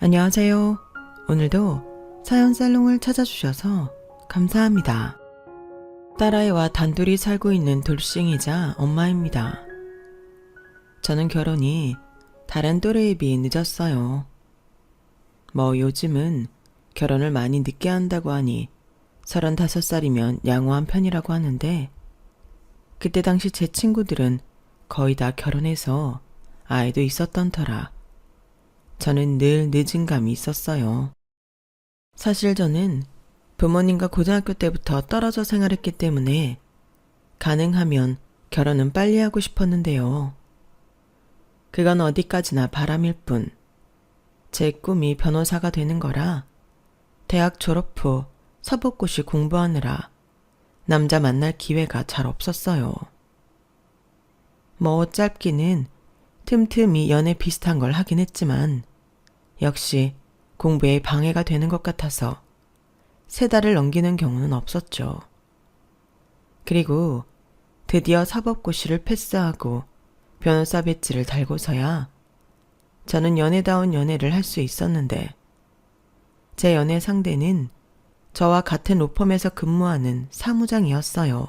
안녕하세요. 오늘도 사연 살롱을 찾아주셔서 감사합니다. 딸아이와 단둘이 살고 있는 돌싱이자 엄마입니다. 저는 결혼이 다른 또래에 비해 늦었어요. 요즘은 결혼을 많이 늦게 한다고 하니 35살이면 양호한 편이라고 하는데, 그때 당시 제 친구들은 거의 다 결혼해서 아이도 있었던 터라 저는 늘 늦은 감이 있었어요. 사실 저는 부모님과 고등학교 때부터 떨어져 생활했기 때문에 가능하면 결혼은 빨리 하고 싶었는데요. 그건 어디까지나 바람일 뿐. 제 꿈이 변호사가 되는 거라 대학 졸업 후 사법고시 공부하느라 남자 만날 기회가 잘 없었어요. 짧기는 틈틈이 연애 비슷한 걸 하긴 했지만 역시 공부에 방해가 되는 것 같아서 3달을 넘기는 경우는 없었죠. 그리고 드디어 사법고시를 패스하고 변호사 배지를 달고서야 저는 연애다운 연애를 할 수 있었는데, 제 연애 상대는 저와 같은 로펌에서 근무하는 사무장이었어요.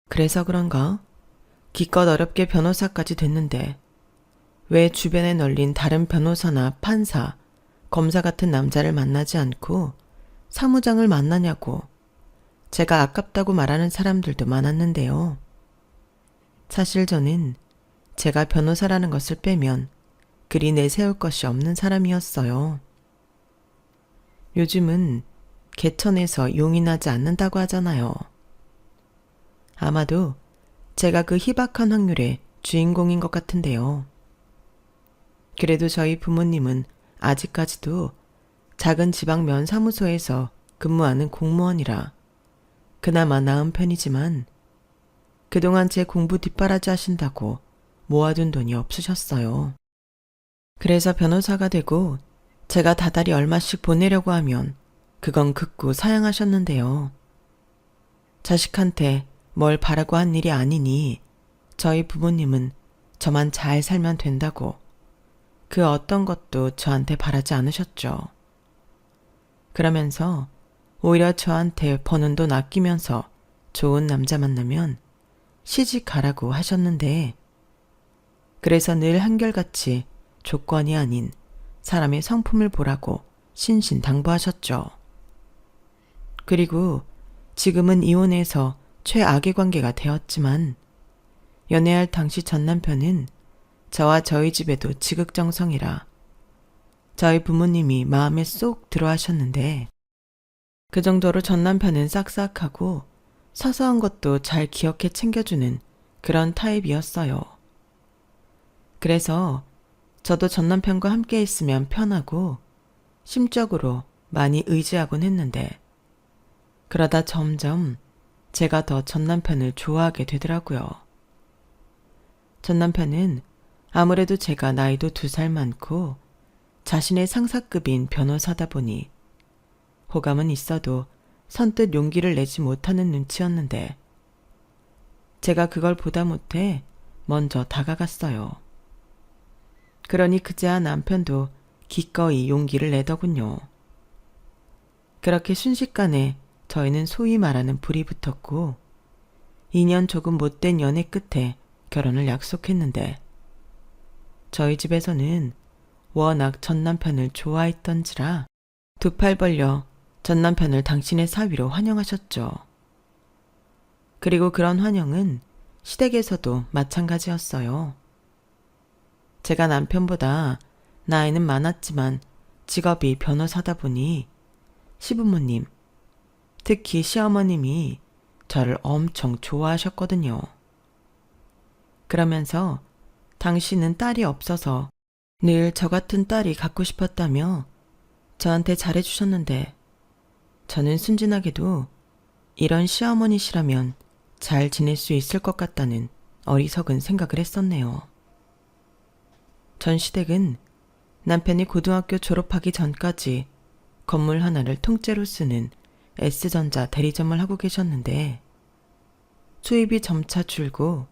그래서 그런가 기껏 어렵게 변호사까지 됐는데 왜 주변에 널린 다른 변호사나 판사, 검사 같은 남자를 만나지 않고 사무장을 만나냐고 제가 아깝다고 말하는 사람들도 많았는데요. 사실 저는 제가 변호사라는 것을 빼면 그리 내세울 것이 없는 사람이었어요. 요즘은 개천에서 용이 나지 않는다고 하잖아요. 아마도 제가 그 희박한 확률의 주인공인 것 같은데요. 그래도 저희 부모님은 아직까지도 작은 지방 면사무소에서 근무하는 공무원이라 그나마 나은 편이지만, 그동안 제 공부 뒷바라지 하신다고 모아둔 돈이 없으셨어요. 그래서 변호사가 되고 제가 다달이 얼마씩 보내려고 하면 그건 극구 사양하셨는데요. 자식한테 뭘 바라고 한 일이 아니니 저희 부모님은 저만 잘 살면 된다고 그 어떤 것도 저한테 바라지 않으셨죠. 그러면서 오히려 저한테 버는 돈 아끼면서 좋은 남자 만나면 시집 가라고 하셨는데, 그래서 늘 한결같이 조건이 아닌 사람의 성품을 보라고 신신당부하셨죠. 그리고 지금은 이혼해서 최악의 관계가 되었지만, 연애할 당시 전 남편은 저와 저희 집에도 지극정성이라 저희 부모님이 마음에 쏙 들어 하셨는데, 그 정도로 전 남편은 싹싹하고 사소한 것도 잘 기억해 챙겨주는 그런 타입이었어요. 그래서 저도 전 남편과 함께 있으면 편하고 심적으로 많이 의지하곤 했는데, 그러다 점점 제가 더 전 남편을 좋아하게 되더라고요. 전 남편은 아무래도 제가 나이도 2살 많고 자신의 상사급인 변호사다 보니 호감은 있어도 선뜻 용기를 내지 못하는 눈치였는데, 제가 그걸 보다 못해 먼저 다가갔어요. 그러니 그제야 남편도 기꺼이 용기를 내더군요. 그렇게 순식간에 저희는 소위 말하는 불이 붙었고 2년 조금 못된 연애 끝에 결혼을 약속했는데, 저희 집에서는 워낙 전 남편을 좋아했던지라 2팔 벌려 전 남편을 당신의 사위로 환영하셨죠. 그리고 그런 환영은 시댁에서도 마찬가지였어요. 제가 남편보다 나이는 많았지만 직업이 변호사다 보니 시부모님, 특히 시어머님이 저를 엄청 좋아하셨거든요. 그러면서 당신은 딸이 없어서 늘 저 같은 딸이 갖고 싶었다며 저한테 잘해주셨는데, 저는 순진하게도 이런 시어머니시라면 잘 지낼 수 있을 것 같다는 어리석은 생각을 했었네요. 전 시댁은 남편이 고등학교 졸업하기 전까지 건물 하나를 통째로 쓰는 S전자 대리점을 하고 계셨는데, 수입이 점차 줄고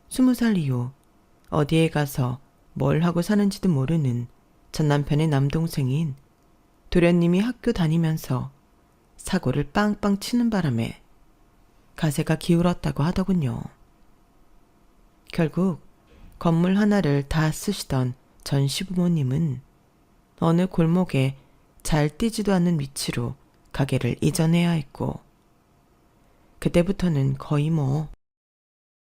20살 이후 어디에 가서 뭘 하고 사는지도 모르는 전 남편의 남동생인 도련님이 학교 다니면서 사고를 빵빵 치는 바람에 가세가 기울었다고 하더군요. 결국 건물 하나를 다 쓰시던 전 시부모님은 어느 골목에 잘 뛰지도 않는 위치로 가게를 이전해야 했고, 그때부터는 거의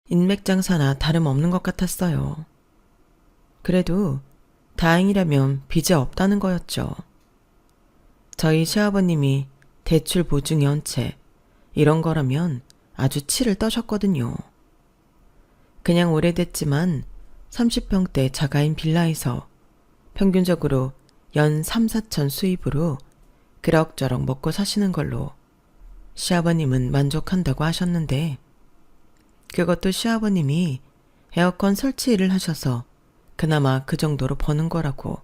인맥장사나 다름없는 것 같았어요. 그래도 다행이라면 빚이 없다는 거였죠. 저희 시아버님이 대출 보증 연체 이런 거라면 아주 치를 떠셨거든요. 그냥 오래됐지만 30평대 자가인 빌라에서 평균적으로 연 3, 4천 수입으로 그럭저럭 먹고 사시는 걸로 시아버님은 만족한다고 하셨는데, 그것도 시아버님이 에어컨 설치 일을 하셔서 그나마 그 정도로 버는 거라고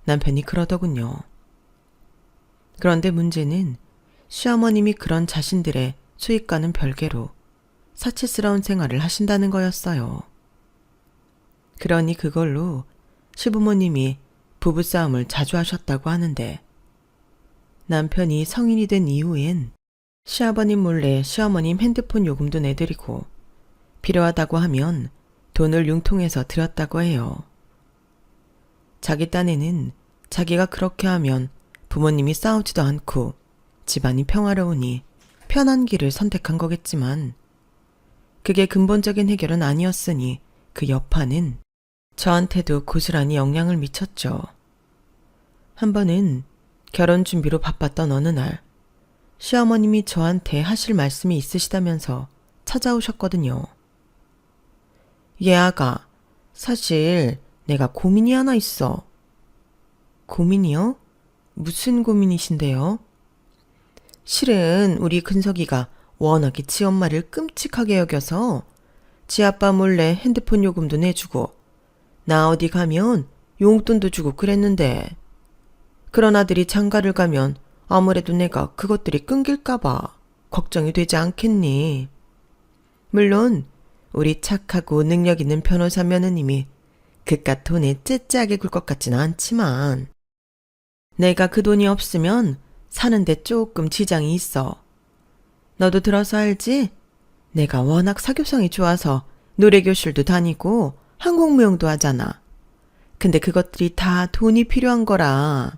남편이 그러더군요. 그런데 문제는 시어머님이 그런 자신들의 수입과는 별개로 사치스러운 생활을 하신다는 거였어요. 그러니 그걸로 시부모님이 부부싸움을 자주 하셨다고 하는데, 남편이 성인이 된 이후엔 시아버님 몰래 시어머님 핸드폰 요금도 내드리고 필요하다고 하면 돈을 융통해서 드렸다고 해요. 자기 딴에는 자기가 그렇게 하면 부모님이 싸우지도 않고 집안이 평화로우니 편한 길을 선택한 거겠지만, 그게 근본적인 해결은 아니었으니 그 여파는 저한테도 고스란히 영향을 미쳤죠. 한 번은 결혼 준비로 바빴던 어느 날 시어머님이 저한테 하실 말씀이 있으시다면서 찾아오셨거든요. 아가, 사실 내가 고민이 하나 있어. 고민이요? 무슨 고민이신데요? 실은 우리 근석이가 워낙에 지 엄마를 끔찍하게 여겨서 지 아빠 몰래 핸드폰 요금도 내주고 나 어디 가면 용돈도 주고 그랬는데, 그런 아들이 장가를 가면 아무래도 내가 그것들이 끊길까봐 걱정이 되지 않겠니? 물론 우리 착하고 능력 있는 변호사 며느님이 그깟 돈에 째째하게 굴 것 같지는 않지만, 내가 그 돈이 없으면 사는데 조금 지장이 있어. 너도 들어서 알지? 내가 워낙 사교성이 좋아서 노래교실도 다니고 항공무용도 하잖아. 근데 그것들이 다 돈이 필요한 거라.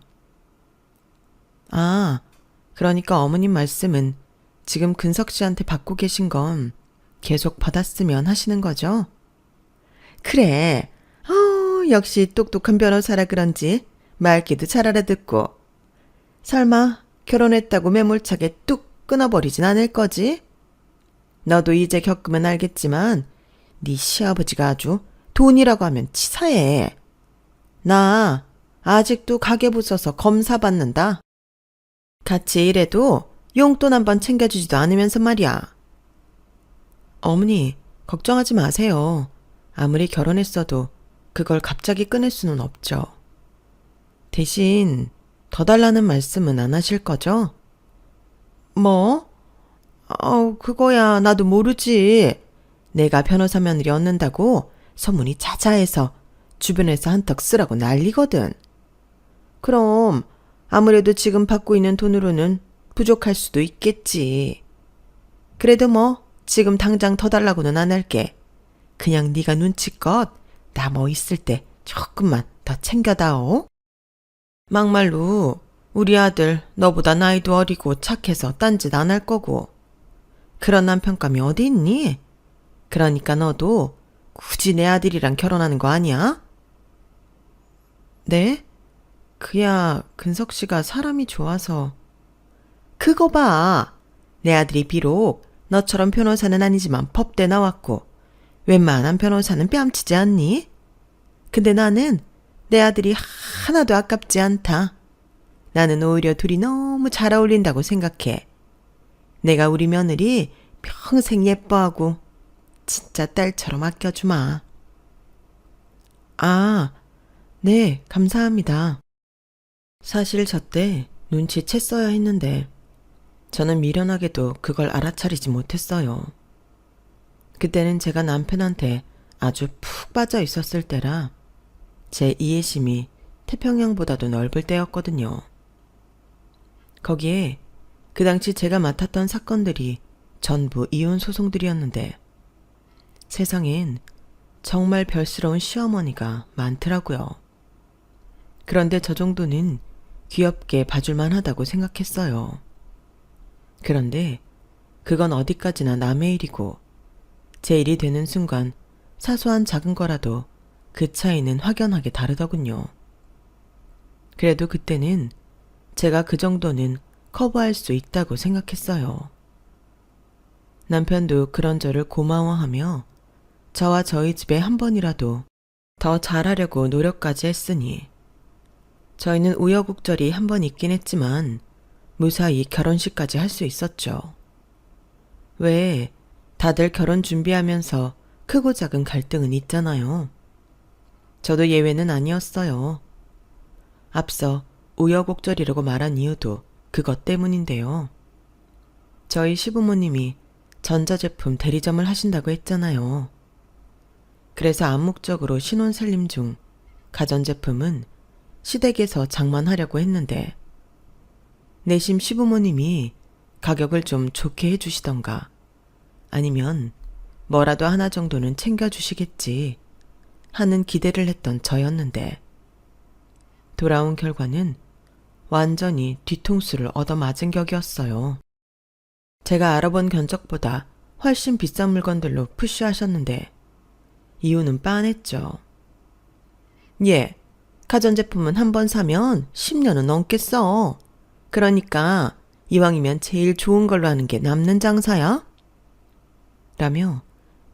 아, 그러니까 어머님 말씀은 지금 근석 씨한테 받고 계신 건 계속 받았으면 하시는 거죠? 그래. 역시 똑똑한 변호사라 그런지 말귀도 잘 알아듣고. 설마 결혼했다고 매몰차게 뚝 끊어버리진 않을 거지? 너도 이제 겪으면 알겠지만 네 시아버지가 아주 돈이라고 하면 치사해. 나 아직도 가계부 써서 검사 받는다. 같이 일해도 용돈 한번 챙겨주지도 않으면서 말이야. 어머니, 걱정하지 마세요. 아무리 결혼했어도 그걸 갑자기 끊을 수는 없죠. 대신 더 달라는 말씀은 안 하실 거죠? 뭐? 그거야 나도 모르지. 내가 변호사 며느리 얻는다고 소문이 자자해서 주변에서 한턱 쓰라고 난리거든. 그럼 아무래도 지금 받고 있는 돈으로는 부족할 수도 있겠지. 그래도 지금 당장 더 달라고는 안 할게. 그냥 네가 눈치껏 나 있을 때 조금만 더 챙겨다오. 막말로 우리 아들 너보다 나이도 어리고 착해서 딴짓 안 할 거고, 그런 남편감이 어디 있니? 그러니까 너도 굳이 내 아들이랑 결혼하는 거 아니야? 네? 그야 근석 씨가 사람이 좋아서. 그거 봐. 내 아들이 비록 너처럼 변호사는 아니지만 법대 나왔고 웬만한 변호사는 뺨치지 않니? 근데 나는 내 아들이 하나도 아깝지 않다. 나는 오히려 둘이 너무 잘 어울린다고 생각해. 내가 우리 며느리 평생 예뻐하고 진짜 딸처럼 아껴주마. 아, 네, 감사합니다. 사실 저 때 눈치챘어야 했는데 저는 미련하게도 그걸 알아차리지 못했어요. 그때는 제가 남편한테 아주 푹 빠져 있었을 때라 제 이해심이 태평양보다도 넓을 때였거든요. 거기에 그 당시 제가 맡았던 사건들이 전부 이혼 소송들이었는데 세상엔 정말 별스러운 시어머니가 많더라고요. 그런데 저 정도는 귀엽게 봐줄만 하다고 생각했어요. 그런데 그건 어디까지나 남의 일이고 제 일이 되는 순간 사소한 작은 거라도 그 차이는 확연하게 다르더군요. 그래도 그때는 제가 그 정도는 커버할 수 있다고 생각했어요. 남편도 그런 저를 고마워하며 저와 저희 집에 한 번이라도 더 잘하려고 노력까지 했으니 저희는 우여곡절이 한 번 있긴 했지만 무사히 결혼식까지 할 수 있었죠. 왜 다들 결혼 준비하면서 크고 작은 갈등은 있잖아요. 저도 예외는 아니었어요. 앞서 우여곡절이라고 말한 이유도 그것 때문인데요. 저희 시부모님이 전자제품 대리점을 하신다고 했잖아요. 그래서 암묵적으로 신혼살림 중 가전제품은 시댁에서 장만하려고 했는데 내심 시부모님이 가격을 좀 좋게 해주시던가 아니면 뭐라도 하나 정도는 챙겨주시겠지 하는 기대를 했던 저였는데 돌아온 결과는 완전히 뒤통수를 얻어맞은 격이었어요. 제가 알아본 견적보다 훨씬 비싼 물건들로 푸쉬하셨는데 이유는 빤했죠. 예, 가전제품은 한 번 사면 10년은 넘게 써. 그러니까 이왕이면 제일 좋은 걸로 하는 게 남는 장사야? 라며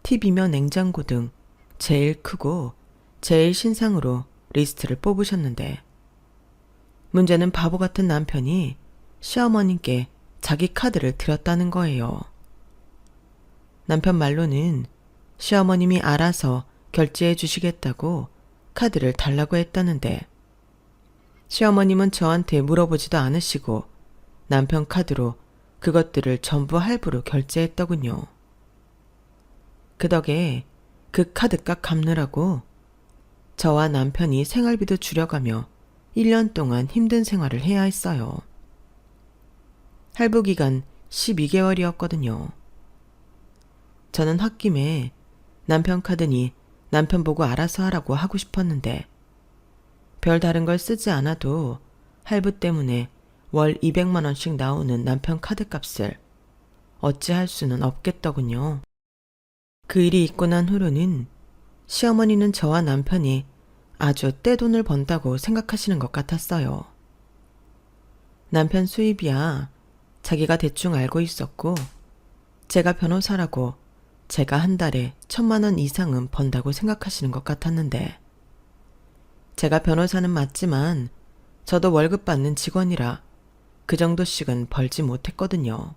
TV며 냉장고 등 제일 크고 제일 신상으로 리스트를 뽑으셨는데 문제는 바보 같은 남편이 시어머님께 자기 카드를 드렸다는 거예요. 남편 말로는 시어머님이 알아서 결제해 주시겠다고 카드를 달라고 했다는데 시어머님은 저한테 물어보지도 않으시고 남편 카드로 그것들을 전부 할부로 결제했더군요. 그 덕에 그 카드값 갚느라고 저와 남편이 생활비도 줄여가며 1년 동안 힘든 생활을 해야 했어요. 할부 기간 12개월이었거든요. 저는 홧김에 남편 카드니 남편 보고 알아서 하라고 하고 싶었는데 별 다른 걸 쓰지 않아도 할부 때문에 월 200만 원씩 나오는 남편 카드값을 어찌할 수는 없겠더군요. 그 일이 있고 난 후로는 시어머니는 저와 남편이 아주 떼돈을 번다고 생각하시는 것 같았어요. 남편 수입이야 자기가 대충 알고 있었고 제가 변호사라고 제가 한 달에 1,000만 원 이상은 번다고 생각하시는 것 같았는데 제가 변호사는 맞지만 저도 월급 받는 직원이라 그 정도씩은 벌지 못했거든요.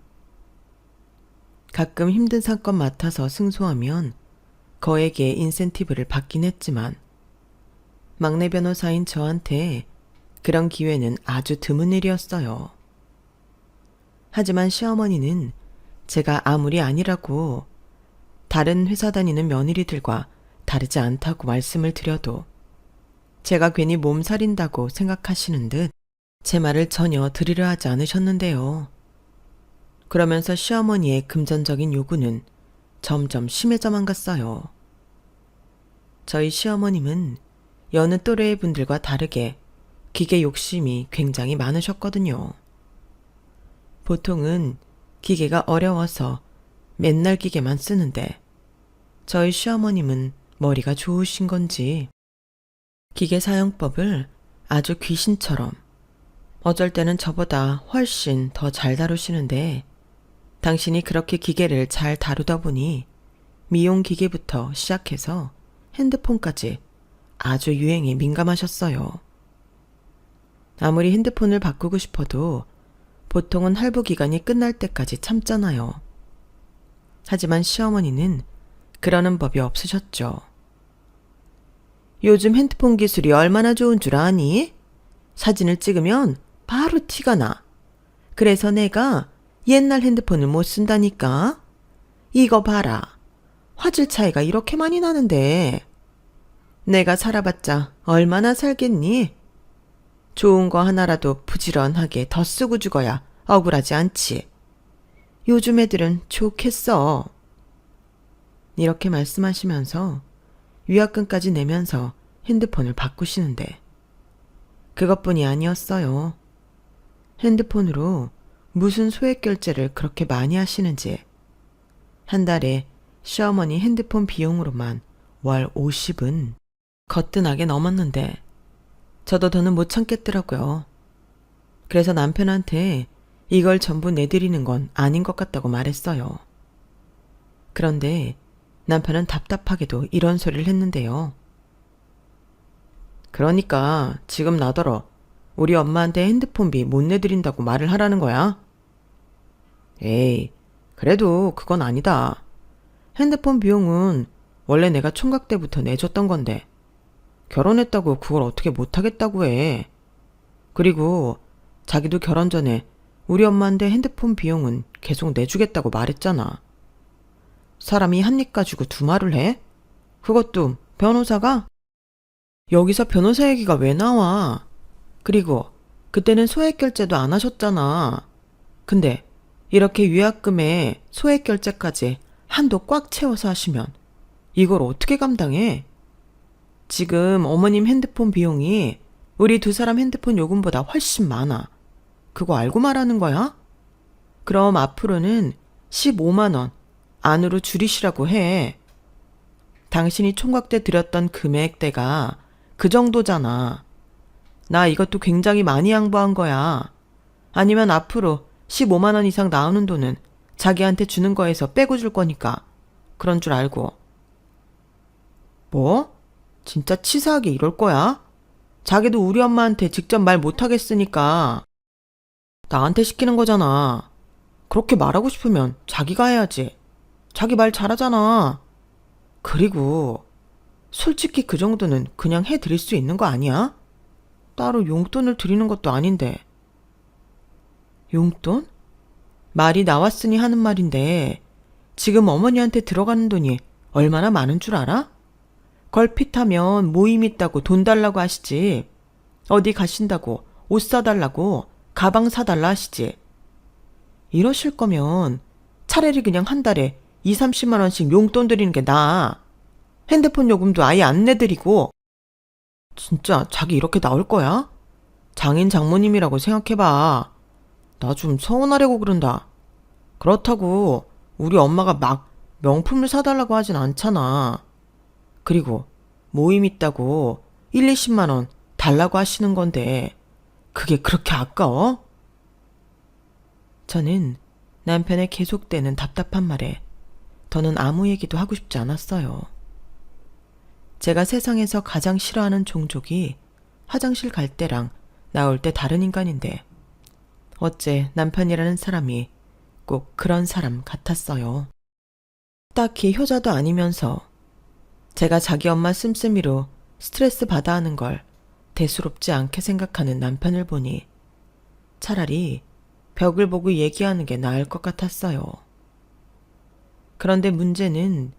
가끔 힘든 사건 맡아서 승소하면 거액의 인센티브를 받긴 했지만 막내 변호사인 저한테 그런 기회는 아주 드문 일이었어요. 하지만 시어머니는 제가 아무리 아니라고 다른 회사 다니는 며느리들과 다르지 않다고 말씀을 드려도 제가 괜히 몸살인다고 생각하시는 듯 제 말을 전혀 들으려 하지 않으셨는데요. 그러면서 시어머니의 금전적인 요구는 점점 심해져만 갔어요. 저희 시어머님은 여느 또래의 분들과 다르게 기계 욕심이 굉장히 많으셨거든요. 보통은 기계가 어려워서 맨날 기계만 쓰는데 저희 시어머님은 머리가 좋으신 건지 기계 사용법을 아주 귀신처럼 어쩔 때는 저보다 훨씬 더 잘 다루시는데 당신이 그렇게 기계를 잘 다루다 보니 미용 기계부터 시작해서 핸드폰까지 아주 유행에 민감하셨어요. 아무리 핸드폰을 바꾸고 싶어도 보통은 할부 기간이 끝날 때까지 참잖아요. 하지만 시어머니는 그러는 법이 없으셨죠. 요즘 핸드폰 기술이 얼마나 좋은 줄 아니? 사진을 찍으면 바로 티가 나. 그래서 내가 옛날 핸드폰을 못 쓴다니까. 이거 봐라. 화질 차이가 이렇게 많이 나는데. 내가 살아봤자 얼마나 살겠니? 좋은 거 하나라도 부지런하게 더 쓰고 죽어야 억울하지 않지. 요즘 애들은 좋겠어. 이렇게 말씀하시면서 위약금까지 내면서 핸드폰을 바꾸시는데 그것뿐이 아니었어요. 핸드폰으로 무슨 소액 결제를 그렇게 많이 하시는지. 한 달에 시어머니 핸드폰 비용으로만 월 50은 거뜬하게 넘었는데 저도 더는 못 참겠더라고요. 그래서 남편한테 이걸 전부 내드리는 건 아닌 것 같다고 말했어요. 그런데 남편은 답답하게도 이런 소리를 했는데요. 그러니까 지금 나더러 우리 엄마한테 핸드폰비 못 내드린다고 말을 하라는 거야? 에이, 그래도 그건 아니다. 핸드폰 비용은 원래 내가 총각 때부터 내줬던 건데 결혼했다고 그걸 어떻게 못하겠다고 해. 그리고 자기도 결혼 전에 우리 엄마한테 핸드폰 비용은 계속 내주겠다고 말했잖아. 사람이 한 입 가지고 두 말을 해? 그것도 변호사가? 여기서 변호사 얘기가 왜 나와? 그리고 그때는 소액 결제도 안 하셨잖아. 근데 이렇게 위약금에 소액 결제까지 한도 꽉 채워서 하시면 이걸 어떻게 감당해? 지금 어머님 핸드폰 비용이 우리 두 사람 핸드폰 요금보다 훨씬 많아. 그거 알고 말하는 거야? 그럼 앞으로는 15만 원 안으로 줄이시라고 해. 당신이 총각 때 들였던 금액대가 그 정도잖아. 나 이것도 굉장히 많이 양보한 거야. 아니면 앞으로 15만 원 이상 나오는 돈은 자기한테 주는 거에서 빼고 줄 거니까 그런 줄 알고. 뭐? 진짜 치사하게 이럴 거야? 자기도 우리 엄마한테 직접 말 못하겠으니까 나한테 시키는 거잖아. 그렇게 말하고 싶으면 자기가 해야지. 자기 말 잘하잖아. 그리고 솔직히 그 정도는 그냥 해드릴 수 있는 거 아니야? 따로 용돈을 드리는 것도 아닌데. 용돈? 말이 나왔으니 하는 말인데 지금 어머니한테 들어가는 돈이 얼마나 많은 줄 알아? 걸핏하면 모임 있다고 돈 달라고 하시지. 어디 가신다고 옷 사달라고 가방 사달라 하시지. 이러실 거면 차라리 그냥 한 달에 2, 30만 원씩 용돈 드리는 게 나아. 핸드폰 요금도 아예 안 내드리고. 진짜 자기 이렇게 나올 거야? 장인 장모님이라고 생각해봐. 나 좀 서운하려고 그런다. 그렇다고 우리 엄마가 막 명품을 사달라고 하진 않잖아. 그리고 모임 있다고 1, 20만 원 달라고 하시는 건데 그게 그렇게 아까워? 저는 남편의 계속되는 답답한 말에 더는 아무 얘기도 하고 싶지 않았어요. 제가 세상에서 가장 싫어하는 종족이 화장실 갈 때랑 나올 때 다른 인간인데 어째 남편이라는 사람이 꼭 그런 사람 같았어요. 딱히 효자도 아니면서 제가 자기 엄마 씀씀이로 스트레스 받아 하는 걸 대수롭지 않게 생각하는 남편을 보니 차라리 벽을 보고 얘기하는 게 나을 것 같았어요. 그런데 문제는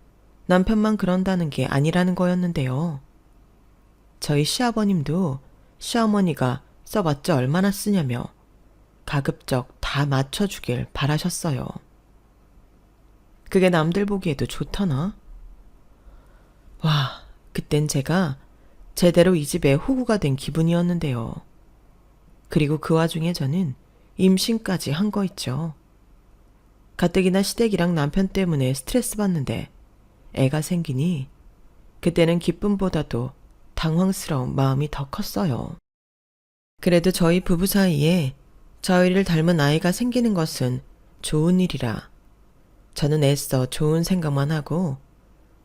남편만 그런다는 게 아니라는 거였는데요. 저희 시아버님도 시어머니가 써봤자 얼마나 쓰냐며 가급적 다 맞춰주길 바라셨어요. 그게 남들 보기에도 좋다나? 와, 그땐 제가 제대로 이 집의 호구가 된 기분이었는데요. 그리고 그 와중에 저는 임신까지 한 거 있죠. 가뜩이나 시댁이랑 남편 때문에 스트레스 받는데 애가 생기니 그때는 기쁨보다도 당황스러운 마음이 더 컸어요. 그래도 저희 부부 사이에 저희를 닮은 아이가 생기는 것은 좋은 일이라 저는 애써 좋은 생각만 하고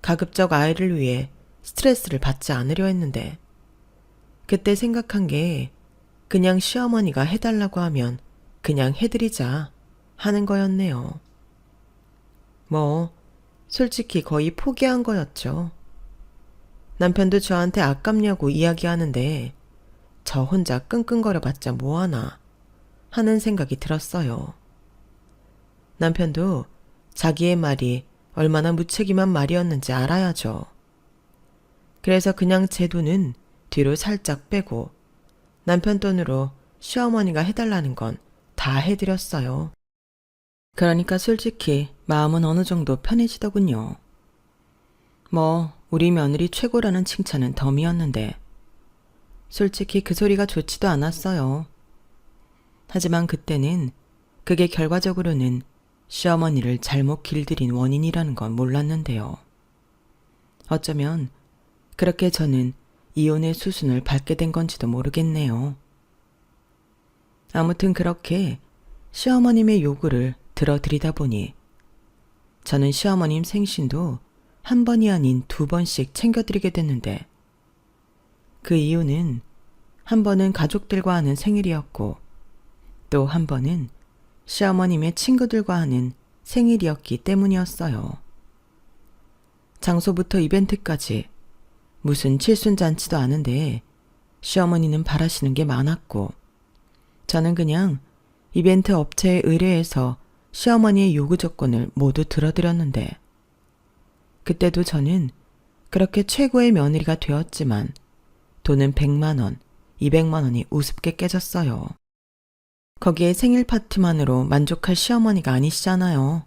가급적 아이를 위해 스트레스를 받지 않으려 했는데 그때 생각한 게 그냥 시어머니가 해달라고 하면 그냥 해드리자 하는 거였네요. 뭐 솔직히 거의 포기한 거였죠. 남편도 저한테 아깝냐고 이야기하는데 저 혼자 끙끙거려봤자 뭐하나 하는 생각이 들었어요. 남편도 자기의 말이 얼마나 무책임한 말이었는지 알아야죠. 그래서 그냥 제 돈은 뒤로 살짝 빼고 남편 돈으로 시어머니가 해달라는 건 다 해드렸어요. 그러니까 솔직히 마음은 어느 정도 편해지더군요. 우리 며느리 최고라는 칭찬은 덤이었는데 솔직히 그 소리가 좋지도 않았어요. 하지만 그때는 그게 결과적으로는 시어머니를 잘못 길들인 원인이라는 건 몰랐는데요. 어쩌면 그렇게 저는 이혼의 수순을 밟게 된 건지도 모르겠네요. 아무튼 그렇게 시어머님의 요구를 들어드리다 보니 저는 시어머님 생신도 한 번이 아닌 2번씩 챙겨드리게 됐는데 그 이유는 한 번은 가족들과 하는 생일이었고 또 한 번은 시어머님의 친구들과 하는 생일이었기 때문이었어요. 장소부터 이벤트까지 무슨 칠순잔치도 아는데 시어머니는 바라시는 게 많았고 저는 그냥 이벤트 업체에 의뢰해서 시어머니의 요구 조건을 모두 들어드렸는데 그때도 저는 그렇게 최고의 며느리가 되었지만 돈은 100만 원, 200만 원이 우습게 깨졌어요. 거기에 생일 파티만으로 만족할 시어머니가 아니시잖아요.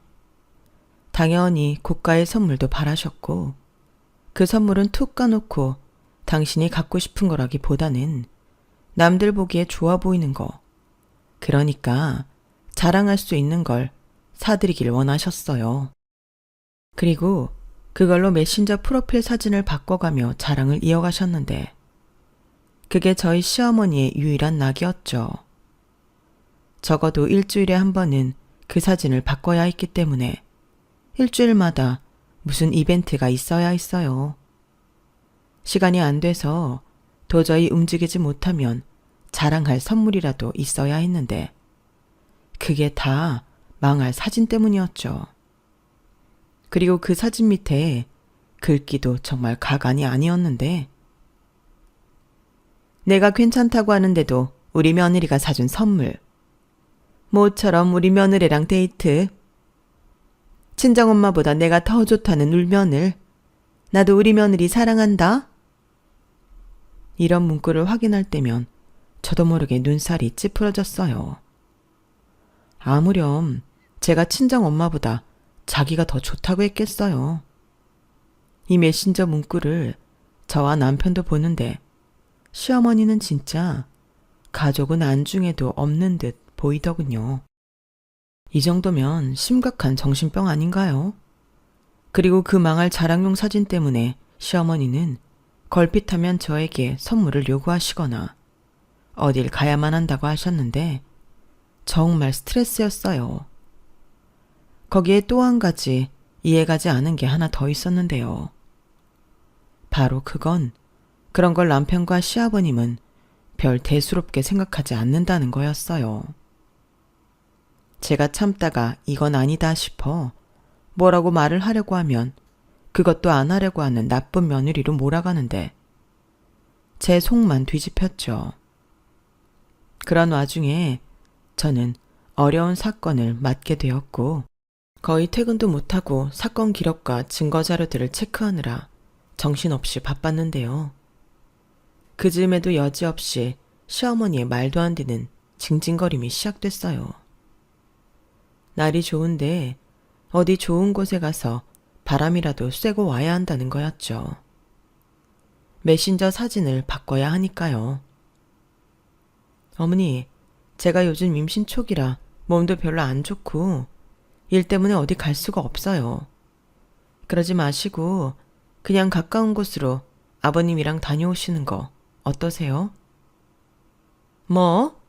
당연히 고가의 선물도 바라셨고 그 선물은 툭 까놓고 당신이 갖고 싶은 거라기보다는 남들 보기에 좋아 보이는 거, 그러니까 자랑할 수 있는 걸 사드리길 원하셨어요. 그리고 그걸로 메신저 프로필 사진을 바꿔가며 자랑을 이어가셨는데 그게 저희 시어머니의 유일한 낙이었죠. 적어도 일주일에 한 번은 그 사진을 바꿔야 했기 때문에 일주일마다 무슨 이벤트가 있어야 했어요. 시간이 안 돼서 도저히 움직이지 못하면 자랑할 선물이라도 있어야 했는데 그게 다 망할 사진 때문이었죠. 그리고 그 사진 밑에 글귀도 정말 가관이 아니었는데 내가 괜찮다고 하는데도 우리 며느리가 사준 선물, 모처럼 우리 며느리랑 데이트, 친정엄마보다 내가 더 좋다는 울며느리, 나도 우리 며느리 사랑한다. 이런 문구를 확인할 때면 저도 모르게 눈살이 찌푸러졌어요. 아무렴 제가 친정엄마보다 자기가 더 좋다고 했겠어요. 이 메신저 문구를 저와 남편도 보는데 시어머니는 진짜 가족은 안중에도 없는 듯 보이더군요. 이 정도면 심각한 정신병 아닌가요? 그리고 그 망할 자랑용 사진 때문에 시어머니는 걸핏하면 저에게 선물을 요구하시거나 어딜 가야만 한다고 하셨는데 정말 스트레스였어요. 거기에 또 한 가지 이해가지 않은 게 하나 더 있었는데요. 바로 그건 그런 걸 남편과 시아버님은 별 대수롭게 생각하지 않는다는 거였어요. 제가 참다가 이건 아니다 싶어 뭐라고 말을 하려고 하면 그것도 안 하려고 하는 나쁜 며느리로 몰아가는데 제 속만 뒤집혔죠. 그런 와중에 저는 어려운 사건을 맡게 되었고 거의 퇴근도 못하고 사건 기록과 증거 자료들을 체크하느라 정신없이 바빴는데요. 그 즈음에도 여지없이 시어머니의 말도 안 되는 징징거림이 시작됐어요. 날이 좋은데 어디 좋은 곳에 가서 바람이라도 쐬고 와야 한다는 거였죠. 메신저 사진을 바꿔야 하니까요. 어머니, 제가 요즘 임신 초기라 몸도 별로 안 좋고 일 때문에 어디 갈 수가 없어요. 그러지 마시고 그냥 가까운 곳으로 아버님이랑 다녀오시는 거 어떠세요? 뭐?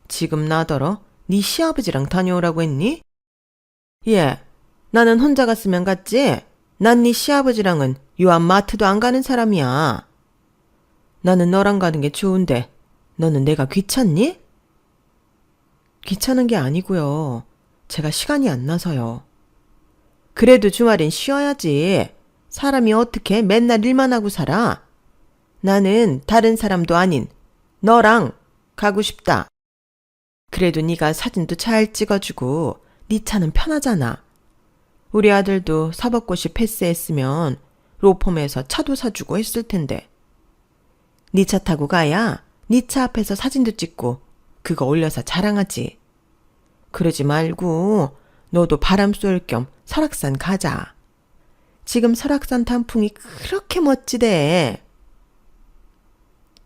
지금 나더러 네 시아버지랑 다녀오라고 했니? 예, 나는 혼자 갔으면 갔지. 난 네 시아버지랑은 요한 마트도 안 가는 사람이야. 나는 너랑 가는 게 좋은데 너는 내가 귀찮니? 귀찮은 게 아니고요. 제가 시간이 안 나서요. 그래도 주말엔 쉬어야지. 사람이 어떻게 맨날 일만 하고 살아? 나는 다른 사람도 아닌 너랑 가고 싶다. 그래도 네가 사진도 잘 찍어주고 네 차는 편하잖아. 우리 아들도 사법고시 패스했으면 로펌에서 차도 사주고 했을 텐데. 네 차 타고 가야 네 차 앞에서 사진도 찍고 그거 올려서 자랑하지. 그러지 말고 너도 바람 쏠 겸 설악산 가자. 지금 설악산 단풍이 그렇게 멋지대.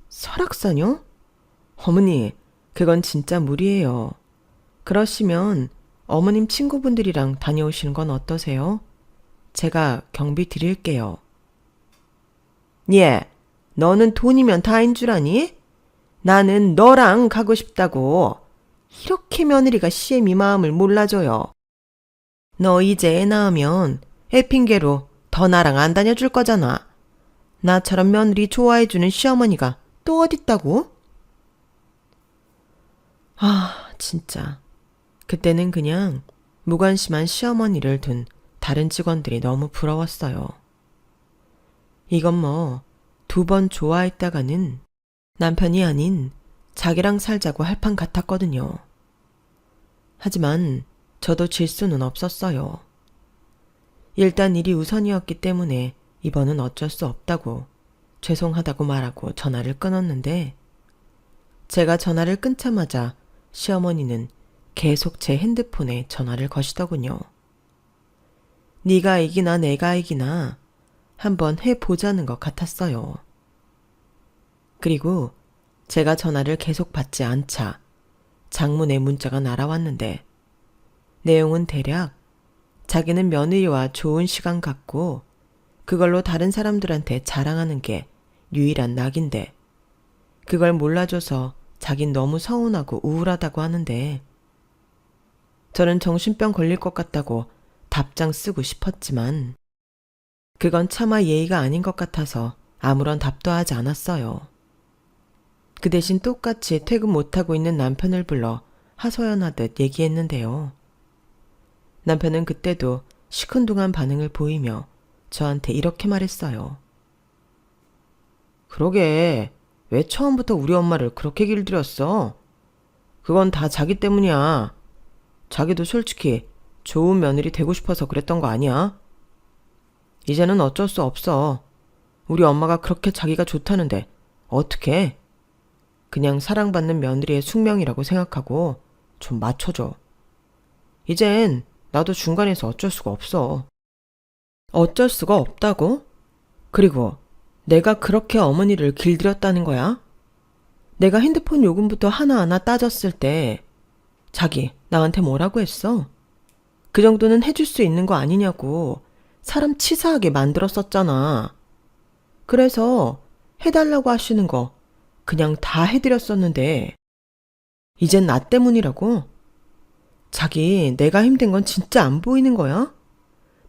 설악산요? 어머니, 그건 진짜 무리예요. 그러시면 어머님 친구분들이랑 다녀오시는 건 어떠세요? 제가 경비 드릴게요. 예, 너는 돈이면 다인 줄 아니? 나는 너랑 가고 싶다고. 이렇게 며느리가 시애미 마음을 몰라줘요. 너 이제 애 낳으면 애 핑계로 더 나랑 안 다녀줄 거잖아. 나처럼 며느리 좋아해주는 시어머니가 또 어딨다고? 아, 진짜. 그때는 그냥 무관심한 시어머니를 둔 다른 직원들이 너무 부러웠어요. 이건 뭐 2번 좋아했다가는 남편이 아닌 자기랑 살자고 할 판 같았거든요. 하지만 저도 질 수는 없었어요. 일단 일이 우선이었기 때문에 이번은 어쩔 수 없다고 죄송하다고 말하고 전화를 끊었는데 제가 전화를 끊자마자 시어머니는 계속 제 핸드폰에 전화를 거시더군요. 네가 이기나 내가 이기나 한번 해보자는 것 같았어요. 그리고 제가 전화를 계속 받지 않자 장문의 문자가 날아왔는데 내용은 대략 자기는 며느리와 좋은 시간 갖고 그걸로 다른 사람들한테 자랑하는 게 유일한 낙인데 그걸 몰라줘서 자긴 너무 서운하고 우울하다고 하는데 저는 정신병 걸릴 것 같다고 답장 쓰고 싶었지만 그건 차마 예의가 아닌 것 같아서 아무런 답도 하지 않았어요. 그 대신 똑같이 퇴근 못하고 있는 남편을 불러 하소연하듯 얘기했는데요. 남편은 그때도 시큰둥한 반응을 보이며 저한테 이렇게 말했어요. 그러게, 왜 처음부터 우리 엄마를 그렇게 길들였어? 그건 다 자기 때문이야. 자기도 솔직히 좋은 며느리 되고 싶어서 그랬던 거 아니야? 이제는 어쩔 수 없어. 우리 엄마가 그렇게 자기가 좋다는데 어떡해? 그냥 사랑받는 며느리의 숙명이라고 생각하고 좀 맞춰줘. 이젠 나도 중간에서 어쩔 수가 없어. 어쩔 수가 없다고? 그리고 내가 그렇게 어머니를 길들였다는 거야? 내가 핸드폰 요금부터 하나하나 따졌을 때 자기 나한테 뭐라고 했어? 그 정도는 해줄 수 있는 거 아니냐고 사람 치사하게 만들었었잖아. 그래서 해달라고 하시는 거 그냥 다 해드렸었는데 이젠 나 때문이라고? 자기 내가 힘든 건 진짜 안 보이는 거야?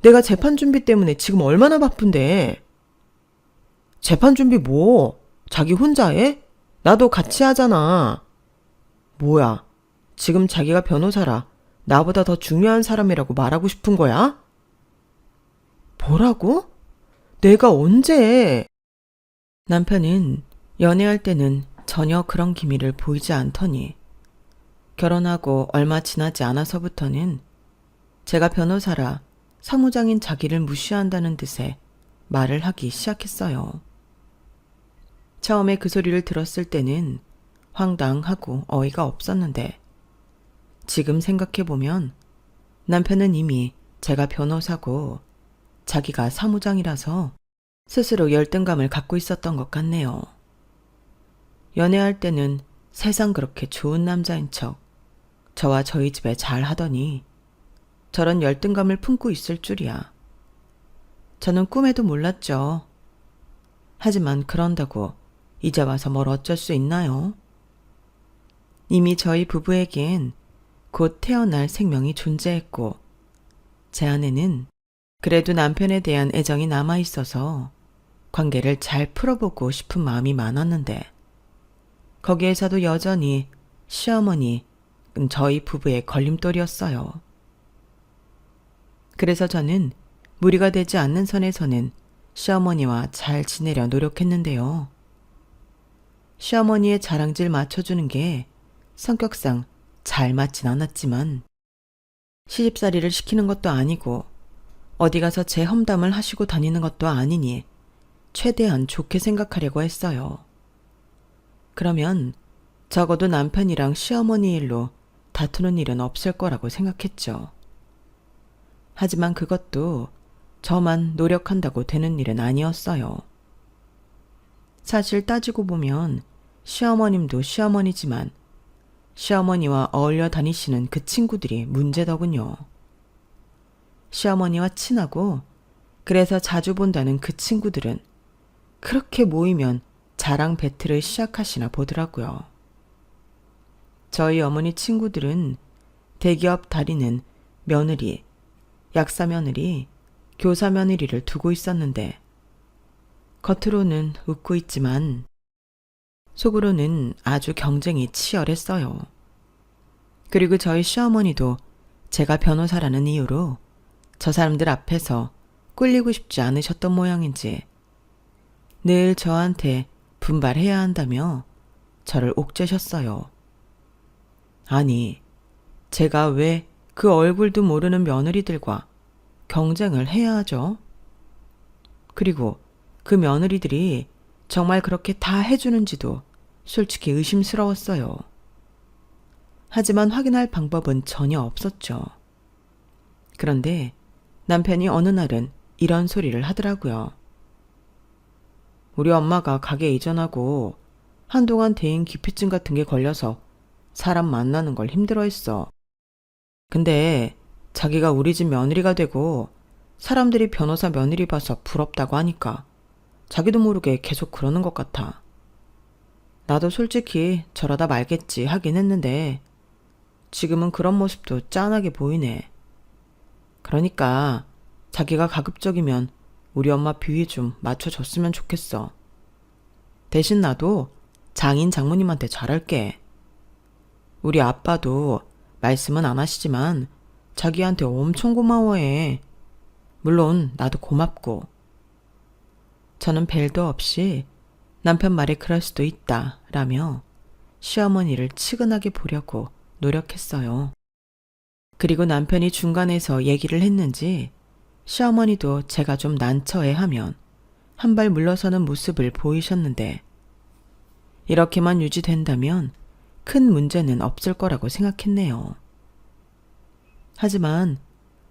내가 재판 준비 때문에 지금 얼마나 바쁜데. 재판 준비 뭐? 자기 혼자 해? 나도 같이 하잖아. 뭐야? 지금 자기가 변호사라 나보다 더 중요한 사람이라고 말하고 싶은 거야? 뭐라고? 내가 언제? 남편은 연애할 때는 전혀 그런 기미를 보이지 않더니 결혼하고 얼마 지나지 않아서부터는 제가 변호사라 사무장인 자기를 무시한다는 듯의 말을 하기 시작했어요. 처음에 그 소리를 들었을 때는 황당하고 어이가 없었는데 지금 생각해보면 남편은 이미 제가 변호사고 자기가 사무장이라서 스스로 열등감을 갖고 있었던 것 같네요. 연애할 때는 세상 그렇게 좋은 남자인 척 저와 저희 집에 잘 하더니 저런 열등감을 품고 있을 줄이야. 저는 꿈에도 몰랐죠. 하지만 그런다고 이제 와서 뭘 어쩔 수 있나요? 이미 저희 부부에겐 곧 태어날 생명이 존재했고 제 안에는 그래도 남편에 대한 애정이 남아있어서 관계를 잘 풀어보고 싶은 마음이 많았는데 거기에서도 여전히 시어머니 저희 부부의 걸림돌이었어요. 그래서 저는 무리가 되지 않는 선에서는 시어머니와 잘 지내려 노력했는데요. 시어머니의 자랑질 맞춰주는 게 성격상 잘 맞진 않았지만 시집살이를 시키는 것도 아니고 어디 가서 제 험담을 하시고 다니는 것도 아니니 최대한 좋게 생각하려고 했어요. 그러면 적어도 남편이랑 시어머니 일로 다투는 일은 없을 거라고 생각했죠. 하지만 그것도 저만 노력한다고 되는 일은 아니었어요. 사실 따지고 보면 시어머님도 시어머니지만 시어머니와 어울려 다니시는 그 친구들이 문제더군요. 시어머니와 친하고 그래서 자주 본다는 그 친구들은 그렇게 모이면 자랑 배틀을 시작하시나 보더라고요. 저희 어머니 친구들은 대기업 다니는 며느리, 약사 며느리, 교사 며느리를 두고 있었는데 겉으로는 웃고 있지만 속으로는 아주 경쟁이 치열했어요. 그리고 저희 시어머니도 제가 변호사라는 이유로 저 사람들 앞에서 꿀리고 싶지 않으셨던 모양인지 늘 저한테 분발해야 한다며 저를 옥죄셨어요. 아니, 제가 왜 그 얼굴도 모르는 며느리들과 경쟁을 해야 하죠? 그리고 그 며느리들이 정말 그렇게 다 해주는지도 솔직히 의심스러웠어요. 하지만 확인할 방법은 전혀 없었죠. 그런데 남편이 어느 날은 이런 소리를 하더라고요. 우리 엄마가 가게 이전하고 한동안 대인 기피증 같은 게 걸려서 사람 만나는 걸 힘들어했어. 근데 자기가 우리 집 며느리가 되고 사람들이 변호사 며느리 봐서 부럽다고 하니까 자기도 모르게 계속 그러는 것 같아. 나도 솔직히 저러다 말겠지 하긴 했는데 지금은 그런 모습도 짠하게 보이네. 그러니까 자기가 가급적이면 우리 엄마 비위 좀 맞춰줬으면 좋겠어. 대신 나도 장인 장모님한테 잘할게. 우리 아빠도 말씀은 안 하시지만 자기한테 엄청 고마워해. 물론 나도 고맙고. 저는 벨도 없이 남편 말에 그럴 수도 있다 라며 시어머니를 치근하게 보려고 노력했어요. 그리고 남편이 중간에서 얘기를 했는지 시어머니도 제가 좀 난처해하면 한 발 물러서는 모습을 보이셨는데 이렇게만 유지된다면 큰 문제는 없을 거라고 생각했네요. 하지만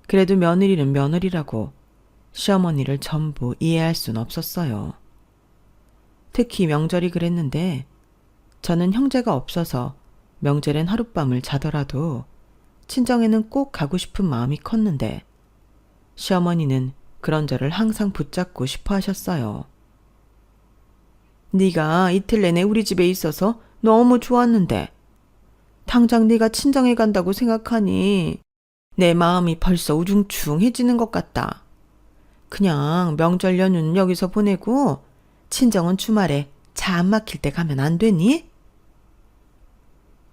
그래도 며느리는 며느리라고 시어머니를 전부 이해할 순 없었어요. 특히 명절이 그랬는데 저는 형제가 없어서 명절엔 하룻밤을 자더라도 친정에는 꼭 가고 싶은 마음이 컸는데 시어머니는 그런 저를 항상 붙잡고 싶어 하셨어요. 네가 이틀 내내 우리 집에 있어서 너무 좋았는데 당장 네가 친정에 간다고 생각하니 내 마음이 벌써 우중충해지는 것 같다. 그냥 명절 연휴는 여기서 보내고 친정은 주말에 차 안 막힐 때 가면 안 되니?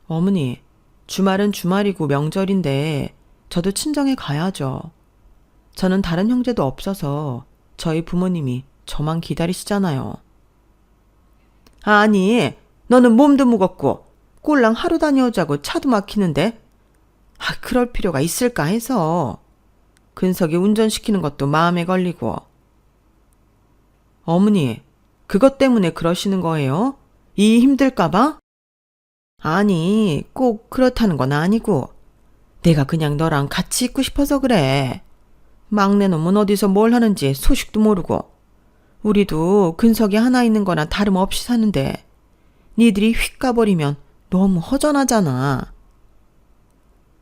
어머니, 주말은 주말이고 명절인데 저도 친정에 가야죠. 저는 다른 형제도 없어서 저희 부모님이 저만 기다리시잖아요. 아니, 너는 몸도 무겁고 꼴랑 하루 다녀오자고 차도 막히는데 그럴 필요가 있을까 해서 근석이 운전시키는 것도 마음에 걸리고. 어머니, 그것 때문에 그러시는 거예요? 이 힘들까 봐? 아니, 꼭 그렇다는 건 아니고 내가 그냥 너랑 같이 있고 싶어서 그래. 막내 놈은 어디서 뭘 하는지 소식도 모르고 우리도 근석이 하나 있는 거나 다름없이 사는데 니들이 휙 가버리면 너무 허전하잖아.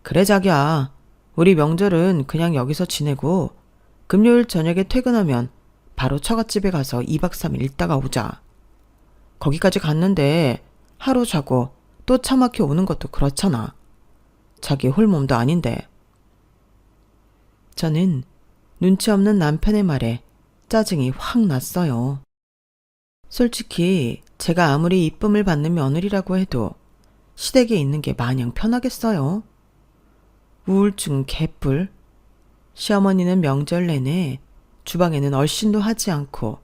그래 자기야, 우리 명절은 그냥 여기서 지내고 금요일 저녁에 퇴근하면 바로 처갓집에 가서 2박 3일 있다가 오자. 거기까지 갔는데 하루 자고 또 차 막혀 오는 것도 그렇잖아. 자기 홀몸도 아닌데. 저는 눈치 없는 남편의 말에 짜증이 확 났어요. 솔직히 제가 아무리 이쁨을 받는 며느리라고 해도 시댁에 있는 게 마냥 편하겠어요. 우울증 개뿔. 시어머니는 명절 내내 주방에는 얼씬도 하지 않고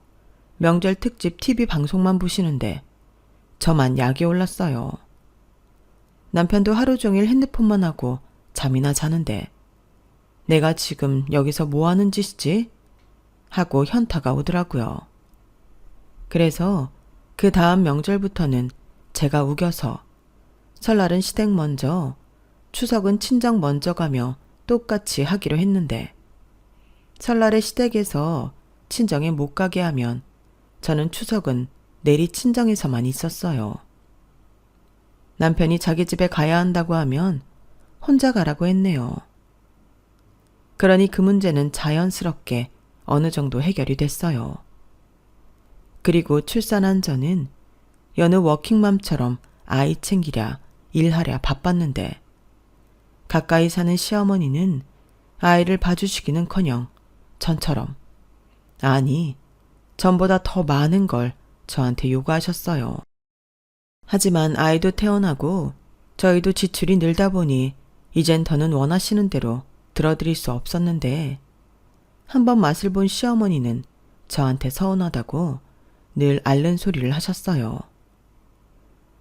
명절 특집 TV 방송만 보시는데 저만 약이 올랐어요. 남편도 하루 종일 핸드폰만 하고 잠이나 자는데 내가 지금 여기서 뭐 하는 짓이지? 하고 현타가 오더라고요. 그래서 그 다음 명절부터는 제가 우겨서 설날은 시댁 먼저, 추석은 친정 먼저 가며 똑같이 하기로 했는데 설날에 시댁에서 친정에 못 가게 하면 저는 추석은 내리 친정에서만 있었어요. 남편이 자기 집에 가야 한다고 하면 혼자 가라고 했네요. 그러니 그 문제는 자연스럽게 어느 정도 해결이 됐어요. 그리고 출산한 저는 여느 워킹맘처럼 아이 챙기랴 일하랴 바빴는데 가까이 사는 시어머니는 아이를 봐주시기는커녕 전처럼, 아니 전보다 더 많은 걸 저한테 요구하셨어요. 하지만 아이도 태어나고 저희도 지출이 늘다 보니 이젠 더는 원하시는 대로 들어드릴 수 없었는데 한번 맛을 본 시어머니는 저한테 서운하다고 늘 앓는 소리를 하셨어요.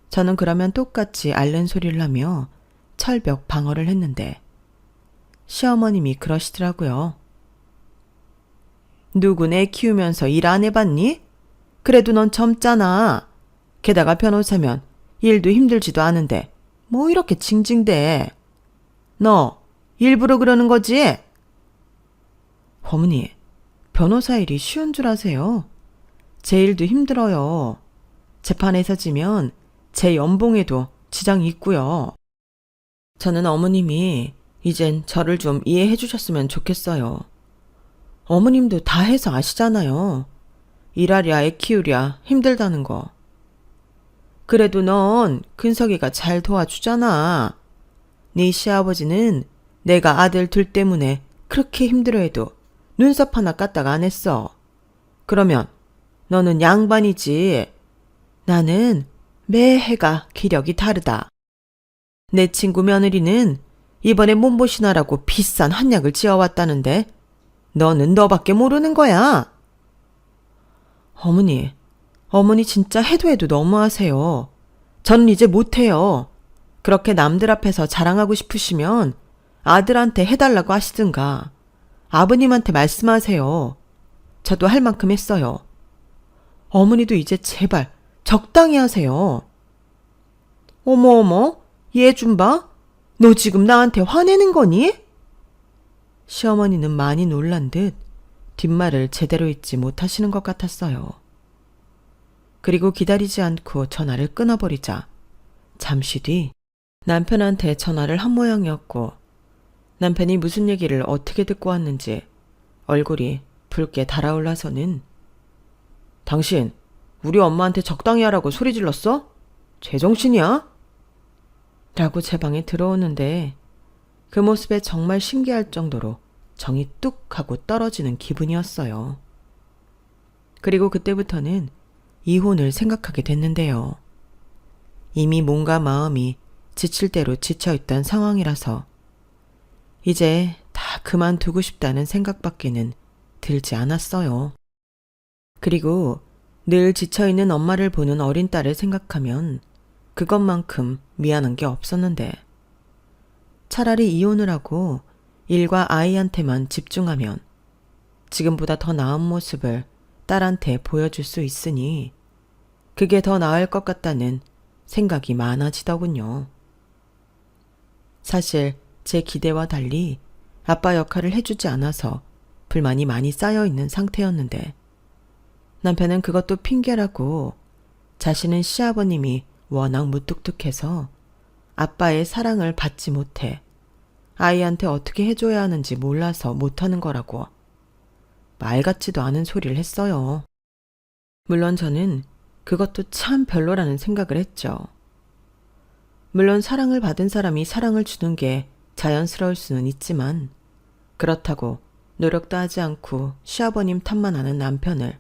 저는 그러면 똑같이 앓는 소리를 하며 철벽 방어를 했는데 시어머님이 그러시더라고요. 누구네 키우면서 일 안 해봤니? 그래도 넌 젊잖아. 게다가 변호사면 일도 힘들지도 않은데 뭐 이렇게 징징대. 너 일부러 그러는 거지? 어머니, 변호사 일이 쉬운 줄 아세요? 제 일도 힘들어요. 재판에서 지면 제 연봉에도 지장이 있고요. 저는 어머님이 이젠 저를 좀 이해해 주셨으면 좋겠어요. 어머님도 다 해서 아시잖아요. 일하랴 애 키우랴 힘들다는 거. 그래도 넌 근석이가 잘 도와주잖아. 네 시아버지는 내가 아들 둘 때문에 그렇게 힘들어해도 눈썹 하나 까딱 안 했어. 그러면 너는 양반이지. 나는 매 해가 기력이 다르다. 내 친구 며느리는 이번에 몸보신하라고 비싼 한약을 지어왔다는데 너는 너밖에 모르는 거야. 어머니 진짜 해도 해도 너무하세요. 저는 이제 못해요. 그렇게 남들 앞에서 자랑하고 싶으시면 아들한테 해달라고 하시든가 아버님한테 말씀하세요. 저도 할 만큼 했어요. 어머니도 이제 제발 적당히 하세요. 어머, 얘 좀 봐. 너 지금 나한테 화내는 거니? 시어머니는 많이 놀란 듯 뒷말을 제대로 잊지 못하시는 것 같았어요. 그리고 기다리지 않고 전화를 끊어버리자 잠시 뒤 남편한테 전화를 한 모양이었고 남편이 무슨 얘기를 어떻게 듣고 왔는지 얼굴이 붉게 달아올라서는 당신 우리 엄마한테 적당히 하라고 소리 질렀어? 제정신이야? 라고 제 방에 들어오는데 그 모습에 정말 신기할 정도로 정이 뚝 하고 떨어지는 기분이었어요. 그리고 그때부터는 이혼을 생각하게 됐는데요. 이미 몸과 마음이 지칠 대로 지쳐있던 상황이라서 이제 다 그만두고 싶다는 생각밖에는 들지 않았어요. 그리고 늘 지쳐있는 엄마를 보는 어린 딸을 생각하면 그것만큼 미안한 게 없었는데 차라리 이혼을 하고 일과 아이한테만 집중하면 지금보다 더 나은 모습을 딸한테 보여줄 수 있으니 그게 더 나을 것 같다는 생각이 많아지더군요. 사실 제 기대와 달리 아빠 역할을 해주지 않아서 불만이 많이 쌓여있는 상태였는데 남편은 그것도 핑계라고 자신은 시아버님이 워낙 무뚝뚝해서 아빠의 사랑을 받지 못해 아이한테 어떻게 해줘야 하는지 몰라서 못하는 거라고 말 같지도 않은 소리를 했어요. 물론 저는 그것도 참 별로라는 생각을 했죠. 물론 사랑을 받은 사람이 사랑을 주는 게 자연스러울 수는 있지만 그렇다고 노력도 하지 않고 시아버님 탓만 하는 남편을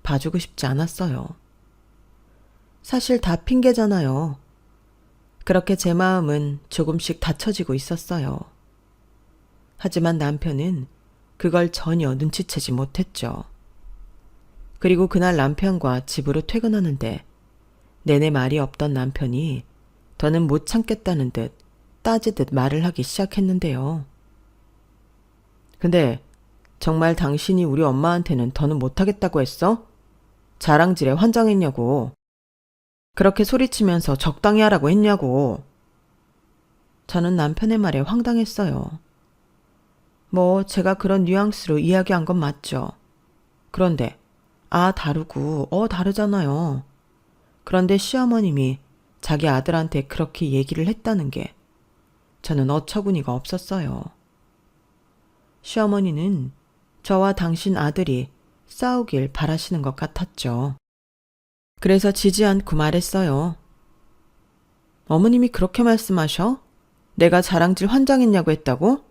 봐주고 싶지 않았어요. 사실 다 핑계잖아요. 그렇게 제 마음은 조금씩 닫혀지고 있었어요. 하지만 남편은 그걸 전혀 눈치채지 못했죠. 그리고 그날 남편과 집으로 퇴근하는데 내내 말이 없던 남편이 더는 못 참겠다는 듯 따지듯 말을 하기 시작했는데요. 근데 정말 당신이 우리 엄마한테는 더는 못하겠다고 했어? 자랑질에 환장했냐고. 그렇게 소리치면서 적당히 하라고 했냐고. 저는 남편의 말에 황당했어요. 뭐 제가 그런 뉘앙스로 이야기한 건 맞죠. 그런데 다르고 다르잖아요. 그런데 시어머님이 자기 아들한테 그렇게 얘기를 했다는 게 저는 어처구니가 없었어요. 시어머니는 저와 당신 아들이 싸우길 바라시는 것 같았죠. 그래서 지지 않고 말했어요. 어머님이 그렇게 말씀하셔? 내가 자랑질 환장했냐고 했다고?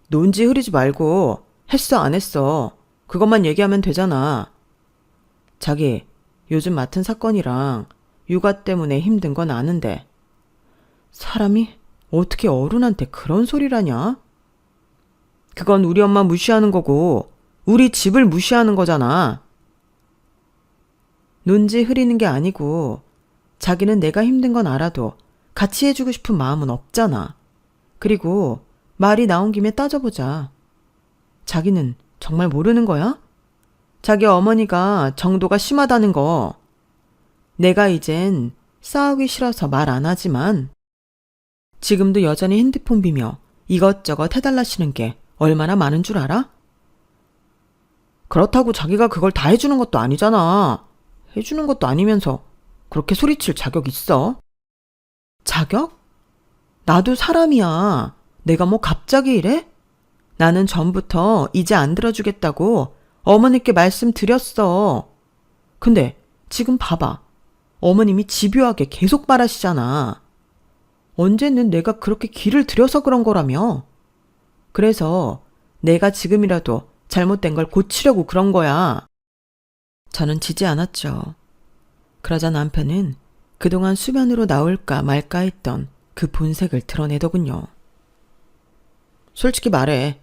논지 흐리지 말고 했어 안 했어 그것만 얘기하면 되잖아. 자기 요즘 맡은 사건이랑 육아 때문에 힘든 건 아는데 사람이 어떻게 어른한테 그런 소리라냐? 그건 우리 엄마 무시하는 거고 우리 집을 무시하는 거잖아. 논지 흐리는 게 아니고 자기는 내가 힘든 건 알아도 같이 해주고 싶은 마음은 없잖아. 그리고 말이 나온 김에 따져보자. 자기는 정말 모르는 거야? 자기 어머니가 정도가 심하다는 거. 내가 이젠 싸우기 싫어서 말 안 하지만 지금도 여전히 핸드폰 비며 이것저것 해달라시는 게 얼마나 많은 줄 알아? 그렇다고 자기가 그걸 다 해주는 것도 아니잖아. 해주는 것도 아니면서 그렇게 소리칠 자격 있어? 자격? 나도 사람이야. 내가 뭐 갑자기 이래? 나는 전부터 이제 안 들어주겠다고 어머니께 말씀드렸어. 근데 지금 봐봐. 어머님이 집요하게 계속 말하시잖아. 언제는 내가 그렇게 기를 들여서 그런 거라며. 그래서 내가 지금이라도 잘못된 걸 고치려고 그런 거야. 저는 지지 않았죠. 그러자 남편은 그동안 수면으로 나올까 말까 했던 그 본색을 드러내더군요. 솔직히 말해.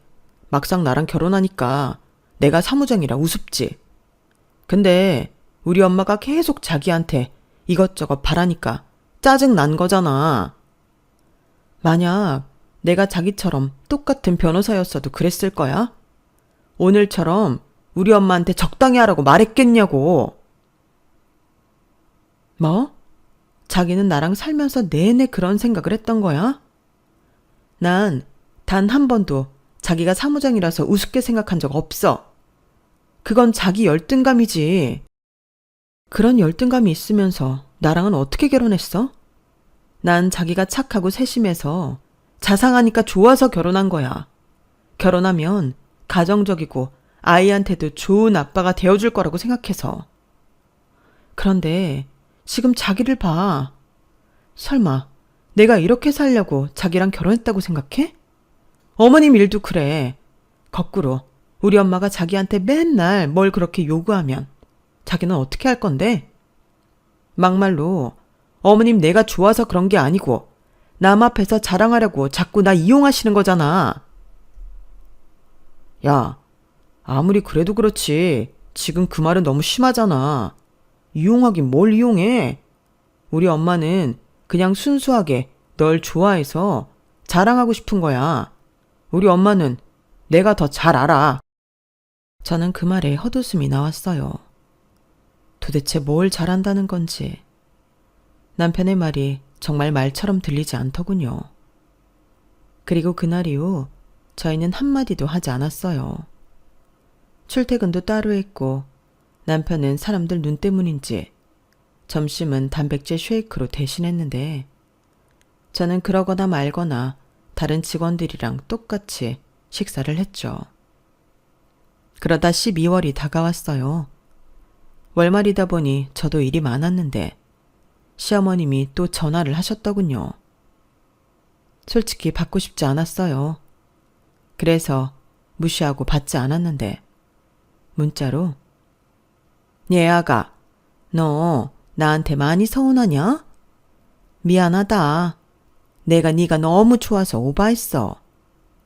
막상 나랑 결혼하니까 내가 사무장이라 우습지. 근데 우리 엄마가 계속 자기한테 이것저것 바라니까 짜증 난 거잖아. 만약 내가 자기처럼 똑같은 변호사였어도 그랬을 거야? 오늘처럼 우리 엄마한테 적당히 하라고 말했겠냐고. 뭐? 자기는 나랑 살면서 내내 그런 생각을 했던 거야? 난 단 한 번도 자기가 사무장이라서 우습게 생각한 적 없어. 그건 자기 열등감이지. 그런 열등감이 있으면서 나랑은 어떻게 결혼했어? 난 자기가 착하고 세심해서 자상하니까 좋아서 결혼한 거야. 결혼하면 가정적이고 아이한테도 좋은 아빠가 되어줄 거라고 생각해서. 그런데 지금 자기를 봐. 설마 내가 이렇게 살려고 자기랑 결혼했다고 생각해? 어머님 일도 그래. 거꾸로 우리 엄마가 자기한테 맨날 뭘 그렇게 요구하면 자기는 어떻게 할 건데? 막말로 어머님 내가 좋아서 그런 게 아니고 남 앞에서 자랑하려고 자꾸 나 이용하시는 거잖아. 야, 아무리 그래도 그렇지 지금 그 말은 너무 심하잖아. 이용하긴 뭘 이용해? 우리 엄마는 그냥 순수하게 널 좋아해서 자랑하고 싶은 거야. 우리 엄마는 내가 더 잘 알아. 저는 그 말에 헛웃음이 나왔어요. 도대체 뭘 잘한다는 건지. 남편의 말이 정말 말처럼 들리지 않더군요. 그리고 그날 이후 저희는 한마디도 하지 않았어요. 출퇴근도 따로 했고 남편은 사람들 눈 때문인지 점심은 단백질 쉐이크로 대신했는데 저는 그러거나 말거나 다른 직원들이랑 똑같이 식사를 했죠. 그러다 12월이 다가왔어요. 월말이다 보니 저도 일이 많았는데 시어머님이 또 전화를 하셨더군요. 솔직히 받고 싶지 않았어요. 그래서 무시하고 받지 않았는데 문자로 얘 아가, 너 나한테 많이 서운하냐? 미안하다. 내가 네가 너무 좋아서 오바했어.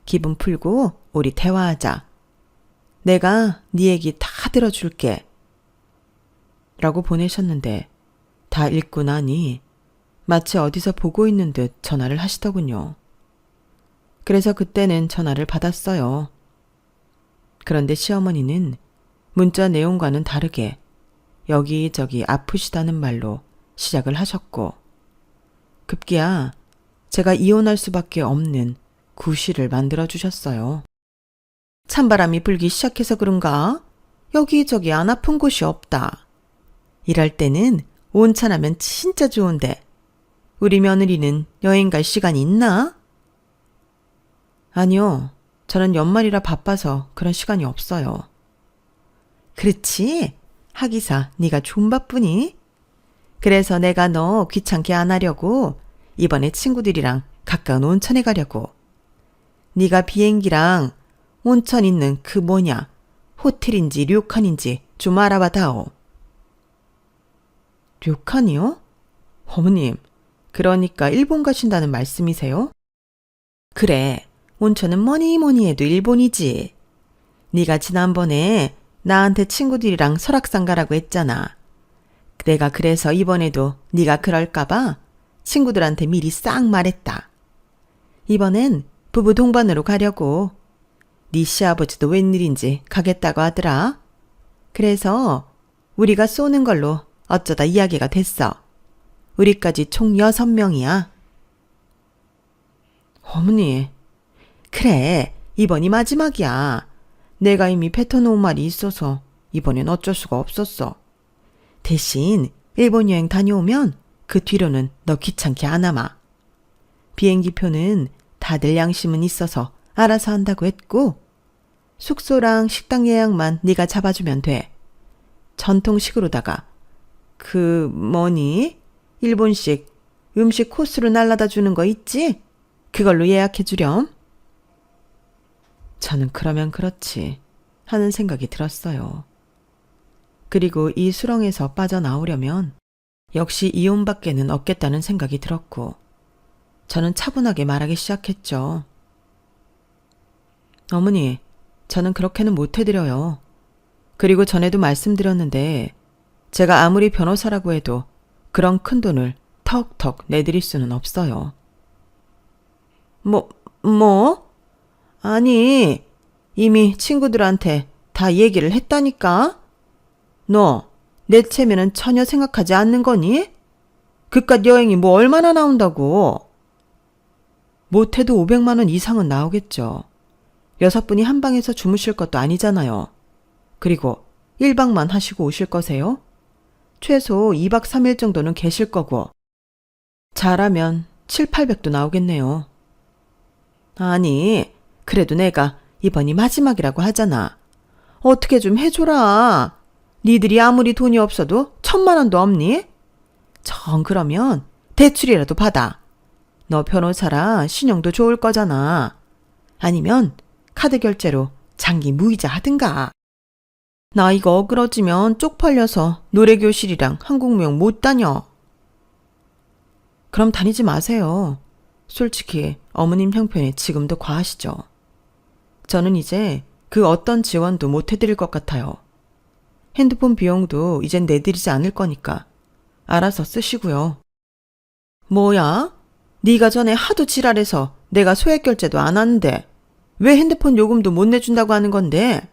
기분 풀고 우리 대화하자. 내가 네 얘기 다 들어줄게. 라고 보내셨는데 다 읽고 나니 마치 어디서 보고 있는 듯 전화를 하시더군요. 그래서 그때는 전화를 받았어요. 그런데 시어머니는 문자 내용과는 다르게 여기저기 아프시다는 말로 시작을 하셨고, 급기야 제가 이혼할 수밖에 없는 구실을 만들어주셨어요. 찬바람이 불기 시작해서 그런가? 여기저기 안 아픈 곳이 없다. 이럴 때는 온천하면 진짜 좋은데 우리 며느리는 여행 갈 시간이 있나? 아니요. 저는 연말이라 바빠서 그런 시간이 없어요. 그렇지? 하기사 네가 좀 바쁘니? 그래서 내가 너 귀찮게 안 하려고 이번에 친구들이랑 가까운 온천에 가려고. 네가 비행기랑 온천 있는 그 뭐냐, 호텔인지 료칸인지 좀 알아봐 다오. 료칸이요? 어머님, 그러니까 일본 가신다는 말씀이세요? 그래, 온천은 뭐니 해도 일본이지. 네가 지난번에 나한테 친구들이랑 설악산 가라고 했잖아. 내가 그래서 이번에도 네가 그럴까봐 친구들한테 미리 싹 말했다. 이번엔 부부 동반으로 가려고. 네 시아버지도 웬일인지 가겠다고 하더라. 그래서 우리가 쏘는 걸로 어쩌다 이야기가 됐어. 우리까지 총 6명이야. 어머니, 그래, 이번이 마지막이야. 내가 이미 뱉어놓은 말이 있어서 이번엔 어쩔 수가 없었어. 대신 일본 여행 다녀오면 그 뒤로는 너 귀찮게 안 하마. 비행기표는 다들 양심은 있어서 알아서 한다고 했고, 숙소랑 식당 예약만 네가 잡아주면 돼. 전통식으로다가 그 뭐니? 일본식 음식 코스로 날라다 주는 거 있지? 그걸로 예약해 주렴. 저는 그러면 그렇지 하는 생각이 들었어요. 그리고 이 수렁에서 빠져나오려면 역시 이혼밖에는 없겠다는 생각이 들었고, 저는 차분하게 말하기 시작했죠. 어머니, 저는 그렇게는 못 해드려요. 그리고 전에도 말씀드렸는데 제가 아무리 변호사라고 해도 그런 큰 돈을 턱턱 내드릴 수는 없어요. 뭐? 아니, 이미 친구들한테 다 얘기를 했다니까? 너 내 체면은 전혀 생각하지 않는 거니? 그깟 여행이 뭐 얼마나 나온다고? 못해도 500만 원 이상은 나오겠죠. 6분이 한 방에서 주무실 것도 아니잖아요. 그리고 1박만 하시고 오실 거세요? 최소 2박 3일 정도는 계실 거고. 잘하면 7, 800도 나오겠네요. 아니, 그래도 내가 이번이 마지막이라고 하잖아. 어떻게 좀 해줘라. 니들이 아무리 돈이 없어도 1000만 원도 없니? 정 그러면 대출이라도 받아. 너 변호사라 신용도 좋을 거잖아. 아니면 카드 결제로 장기 무이자 하든가. 나 이거 어그러지면 쪽팔려서 노래교실이랑 한국무용 못 다녀. 그럼 다니지 마세요. 솔직히 어머님 형편이 지금도 과하시죠. 저는 이제 그 어떤 지원도 못 해드릴 것 같아요. 핸드폰 비용도 이젠 내드리지 않을 거니까 알아서 쓰시고요. 뭐야? 네가 전에 하도 지랄해서 내가 소액 결제도 안 하는데 왜 핸드폰 요금도 못 내준다고 하는 건데?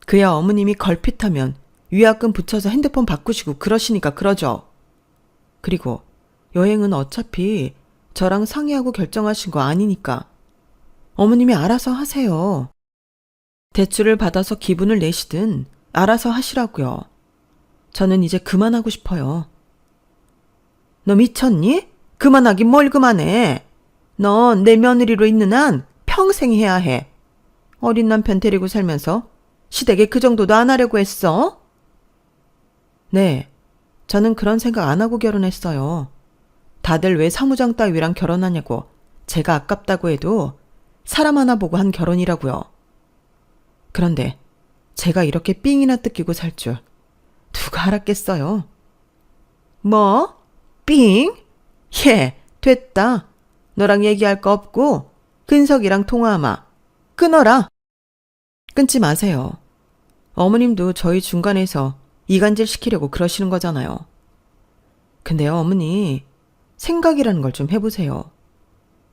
그야 어머님이 걸핏하면 위약금 붙여서 핸드폰 바꾸시고 그러시니까 그러죠. 그리고 여행은 어차피 저랑 상의하고 결정하신 거 아니니까 어머님이 알아서 하세요. 대출을 받아서 기분을 내시든 알아서 하시라고요. 저는 이제 그만하고 싶어요. 너 미쳤니? 그만하긴 뭘 그만해. 넌 내 며느리로 있는 한 평생 해야 해. 어린 남편 데리고 살면서 시댁에 그 정도도 안 하려고 했어? 네, 저는 그런 생각 안 하고 결혼했어요. 다들 왜 사무장 따위랑 결혼하냐고 제가 아깝다고 해도 사람 하나 보고 한 결혼이라고요. 그런데 제가 이렇게 삥이나 뜯기고 살 줄 누가 알았겠어요? 뭐? 삥? 예, 됐다. 너랑 얘기할 거 없고 근석이랑 통화하마. 끊어라. 끊지 마세요. 어머님도 저희 중간에서 이간질 시키려고 그러시는 거잖아요. 근데요, 어머니, 생각이라는 걸 좀 해보세요.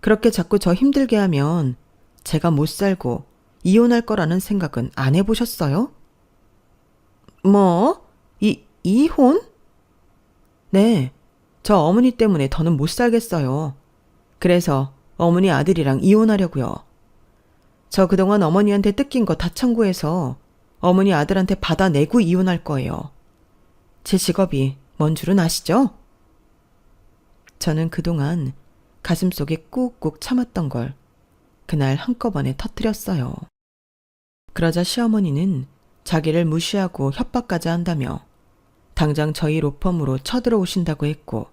그렇게 자꾸 저 힘들게 하면 제가 못 살고 이혼할 거라는 생각은 안 해보셨어요? 뭐? 이혼? 네, 저 어머니 때문에 더는 못 살겠어요. 그래서 어머니 아들이랑 이혼하려고요. 저 그동안 어머니한테 뜯긴 거 다 청구해서 어머니 아들한테 받아내고 이혼할 거예요. 제 직업이 뭔 줄은 아시죠? 저는 그동안 가슴속에 꾹꾹 참았던 걸 그날 한꺼번에 터뜨렸어요. 그러자 시어머니는 자기를 무시하고 협박까지 한다며 당장 저희 로펌으로 쳐들어오신다고 했고,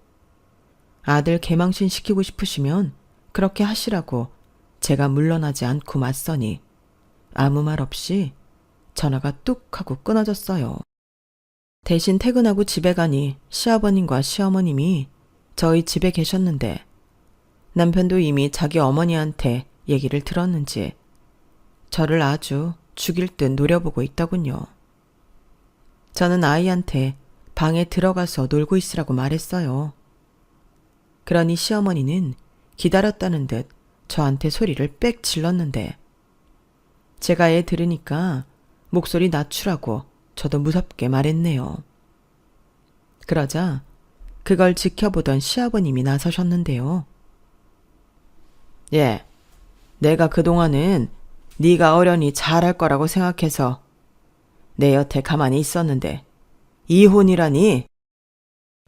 아들 개망신 시키고 싶으시면 그렇게 하시라고 제가 물러나지 않고 맞서니 아무 말 없이 전화가 뚝 하고 끊어졌어요. 대신 퇴근하고 집에 가니 시아버님과 시어머님이 저희 집에 계셨는데 남편도 이미 자기 어머니한테 얘기를 들었는지 저를 아주 죽일 듯 노려보고 있더군요. 저는 아이한테 방에 들어가서 놀고 있으라고 말했어요. 그러니 시어머니는 기다렸다는 듯 저한테 소리를 빽 질렀는데 제가 애 들으니까 목소리 낮추라고 저도 무섭게 말했네요. 그러자 그걸 지켜보던 시아버님이 나서셨는데요. 예, 내가 그동안은 네가 어련히 잘할 거라고 생각해서 내 여태 가만히 있었는데 이혼이라니?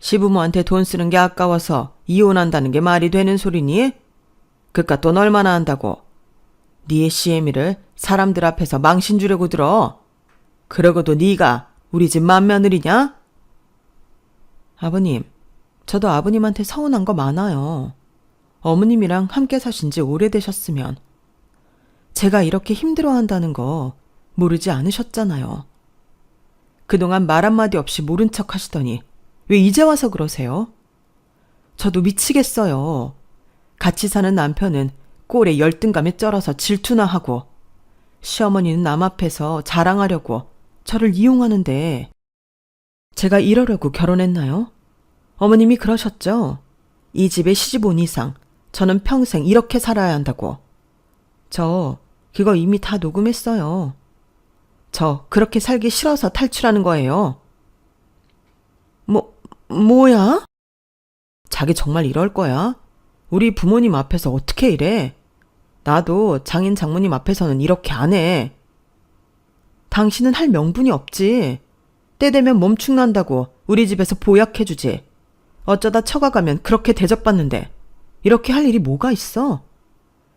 시부모한테 돈 쓰는 게 아까워서 이혼한다는 게 말이 되는 소리니? 그깟 돈 얼마나 한다고? 네 CM이를 사람들 앞에서 망신 주려고 들어? 그러고도 네가 우리 집 맏며느리냐? 아버님, 저도 아버님한테 서운한 거 많아요. 어머님이랑 함께 사신 지 오래되셨으면 제가 이렇게 힘들어한다는 거 모르지 않으셨잖아요. 그동안 말 한마디 없이 모른 척 하시더니 왜 이제 와서 그러세요? 저도 미치겠어요. 같이 사는 남편은 꼴에 열등감에 쩔어서 질투나 하고 시어머니는 남 앞에서 자랑하려고 저를 이용하는데 제가 이러려고 결혼했나요? 어머님이 그러셨죠? 이 집에 시집 온 이상 저는 평생 이렇게 살아야 한다고. 저 그거 이미 다 녹음했어요. 저 그렇게 살기 싫어서 탈출하는 거예요. 뭐야? 자기 정말 이럴 거야? 우리 부모님 앞에서 어떻게 이래? 나도 장인 장모님 앞에서는 이렇게 안 해. 당신은 할 명분이 없지. 때 되면 몸축난다고 우리 집에서 보약해주지. 어쩌다 처가가면 그렇게 대접받는데 이렇게 할 일이 뭐가 있어?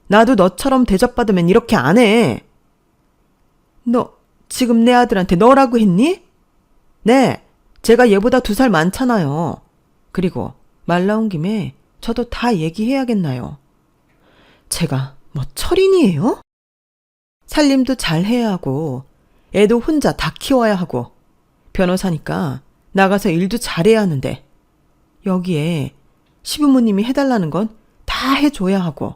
나도 너처럼 대접받으면 이렇게 안 해. 너 지금 내 아들한테 너라고 했니? 네, 제가 얘보다 2살 많잖아요. 그리고 말 나온 김에 저도 다 얘기해야겠나요? 제가 뭐 철인이에요? 살림도 잘 해야 하고 애도 혼자 다 키워야 하고 변호사니까 나가서 일도 잘해야 하는데 여기에 시부모님이 해달라는 건 다 해줘야 하고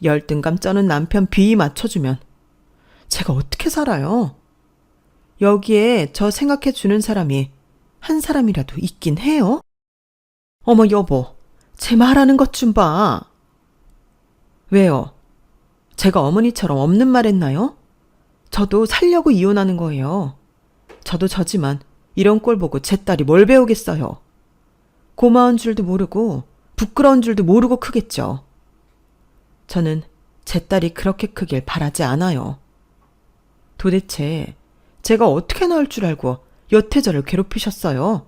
열등감 쩌는 남편 비위 맞춰주면 제가 어떻게 살아요? 여기에 저 생각해주는 사람이 한 사람이라도 있긴 해요? 어머 여보, 제 말하는 것 좀 봐. 왜요? 제가 어머니처럼 없는 말 했나요? 저도 살려고 이혼하는 거예요. 저도 저지만 이런 꼴 보고 제 딸이 뭘 배우겠어요. 고마운 줄도 모르고 부끄러운 줄도 모르고 크겠죠. 저는 제 딸이 그렇게 크길 바라지 않아요. 도대체 제가 어떻게 나올 줄 알고 여태 저를 괴롭히셨어요?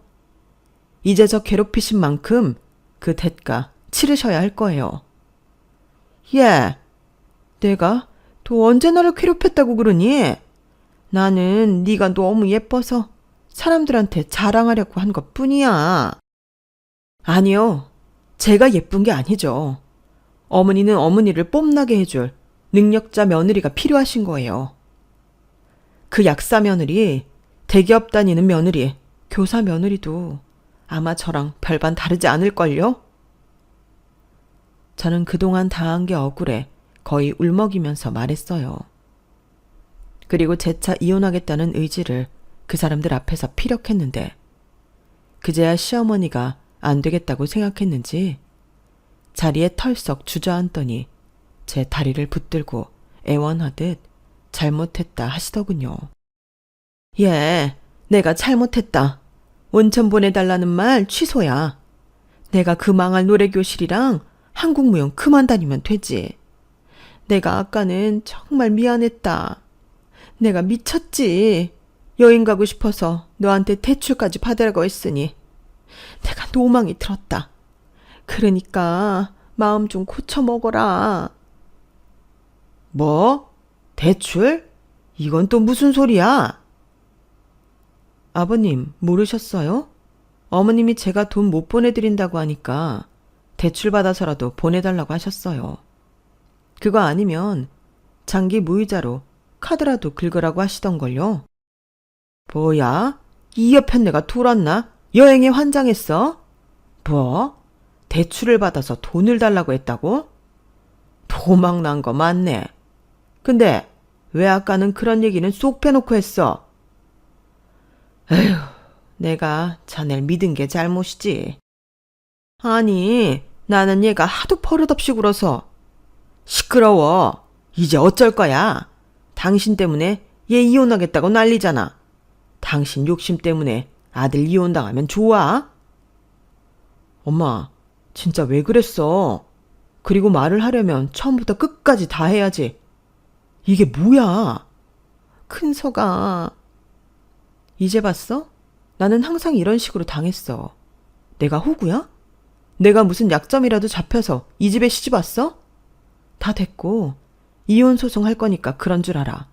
이제 저 괴롭히신 만큼 그 대가 치르셔야 할 거예요. 예, 내가 또 언제 너를 괴롭혔다고 그러니? 나는 네가 너무 예뻐서 사람들한테 자랑하려고 한 것뿐이야. 아니요, 제가 예쁜 게 아니죠. 어머니는 어머니를 뽐나게 해줄 능력자 며느리가 필요하신 거예요. 그 약사 며느리, 대기업 다니는 며느리, 교사 며느리도 아마 저랑 별반 다르지 않을걸요? 저는 그동안 당한 게 억울해 거의 울먹이면서 말했어요. 그리고 재차 이혼하겠다는 의지를 그 사람들 앞에서 피력했는데 그제야 시어머니가 안 되겠다고 생각했는지 자리에 털썩 주저앉더니 제 다리를 붙들고 애원하듯 잘못했다 하시더군요. 예, 내가 잘못했다. 원천 보내달라는 말 취소야. 내가 그 망할 노래교실이랑 한국무용 그만 다니면 되지. 내가 아까는 정말 미안했다. 내가 미쳤지. 여행 가고 싶어서 너한테 대출까지 받으라고 했으니 내가 노망이 들었다. 그러니까 마음 좀 고쳐 먹어라. 뭐? 대출? 이건 또 무슨 소리야? 아버님, 모르셨어요? 어머님이 제가 돈 못 보내드린다고 하니까 대출 받아서라도 보내달라고 하셨어요. 그거 아니면 장기 무이자로 카드라도 긁으라고 하시던걸요. 뭐야? 이 옆엔 내가 돌았나? 여행에 환장했어? 뭐? 대출을 받아서 돈을 달라고 했다고? 도망난 거 맞네. 근데 왜 아까는 그런 얘기는 쏙 빼놓고 했어? 에휴, 내가 자넬 믿은 게 잘못이지. 아니, 나는 얘가 하도 버릇없이 굴어서. 시끄러워. 이제 어쩔 거야? 당신 때문에 얘 이혼하겠다고 난리잖아. 당신 욕심 때문에 아들 이혼당하면 좋아? 엄마, 진짜 왜 그랬어? 그리고 말을 하려면 처음부터 끝까지 다 해야지. 이게 뭐야? 큰서가. 이제 봤어? 나는 항상 이런 식으로 당했어. 내가 호구야? 내가 무슨 약점이라도 잡혀서 이 집에 시집 왔어? 다 됐고 이혼 소송할 거니까 그런 줄 알아.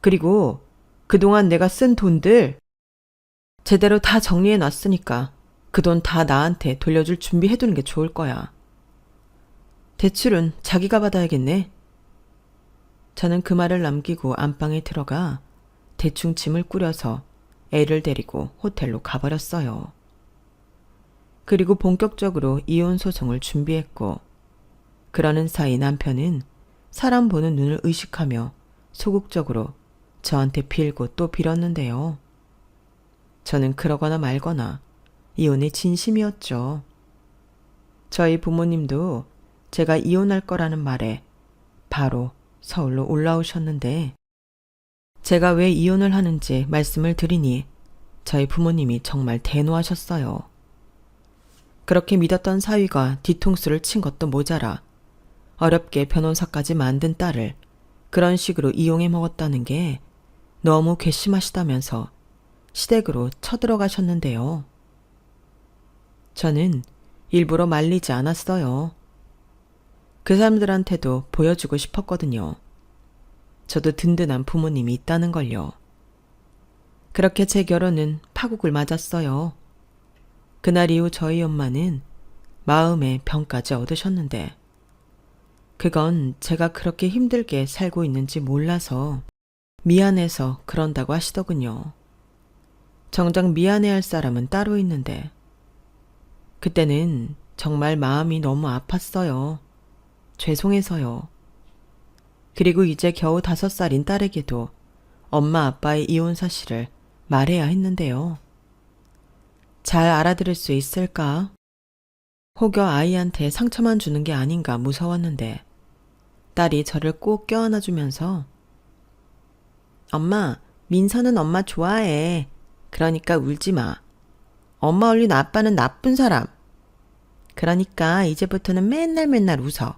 그리고 그동안 내가 쓴 돈들 제대로 다 정리해 놨으니까 그 돈 다 나한테 돌려줄 준비해두는 게 좋을 거야. 대출은 자기가 받아야겠네. 저는 그 말을 남기고 안방에 들어가 대충 짐을 꾸려서 애를 데리고 호텔로 가버렸어요. 그리고 본격적으로 이혼 소송을 준비했고, 그러는 사이 남편은 사람 보는 눈을 의식하며 소극적으로 저한테 빌고 또 빌었는데요. 저는 그러거나 말거나 이혼에 진심이었죠. 저희 부모님도 제가 이혼할 거라는 말에 바로 서울로 올라오셨는데, 제가 왜 이혼을 하는지 말씀을 드리니 저희 부모님이 정말 대노하셨어요. 그렇게 믿었던 사위가 뒤통수를 친 것도 모자라 어렵게 변호사까지 만든 딸을 그런 식으로 이용해 먹었다는 게 너무 괘씸하시다면서 시댁으로 쳐들어가셨는데요. 저는 일부러 말리지 않았어요. 그 사람들한테도 보여주고 싶었거든요. 저도 든든한 부모님이 있다는 걸요. 그렇게 제 결혼은 파국을 맞았어요. 그날 이후 저희 엄마는 마음의 병까지 얻으셨는데, 그건 제가 그렇게 힘들게 살고 있는지 몰라서 미안해서 그런다고 하시더군요. 정작 미안해할 사람은 따로 있는데, 그때는 정말 마음이 너무 아팠어요. 죄송해서요. 그리고 이제 겨우 5살인 딸에게도 엄마 아빠의 이혼 사실을 말해야 했는데요. 잘 알아들을 수 있을까? 혹여 아이한테 상처만 주는 게 아닌가 무서웠는데, 딸이 저를 꼭 껴안아주면서 엄마, 민서는 엄마 좋아해. 그러니까 울지 마. 엄마 올린 아빠는 나쁜 사람. 그러니까 이제부터는 맨날 웃어.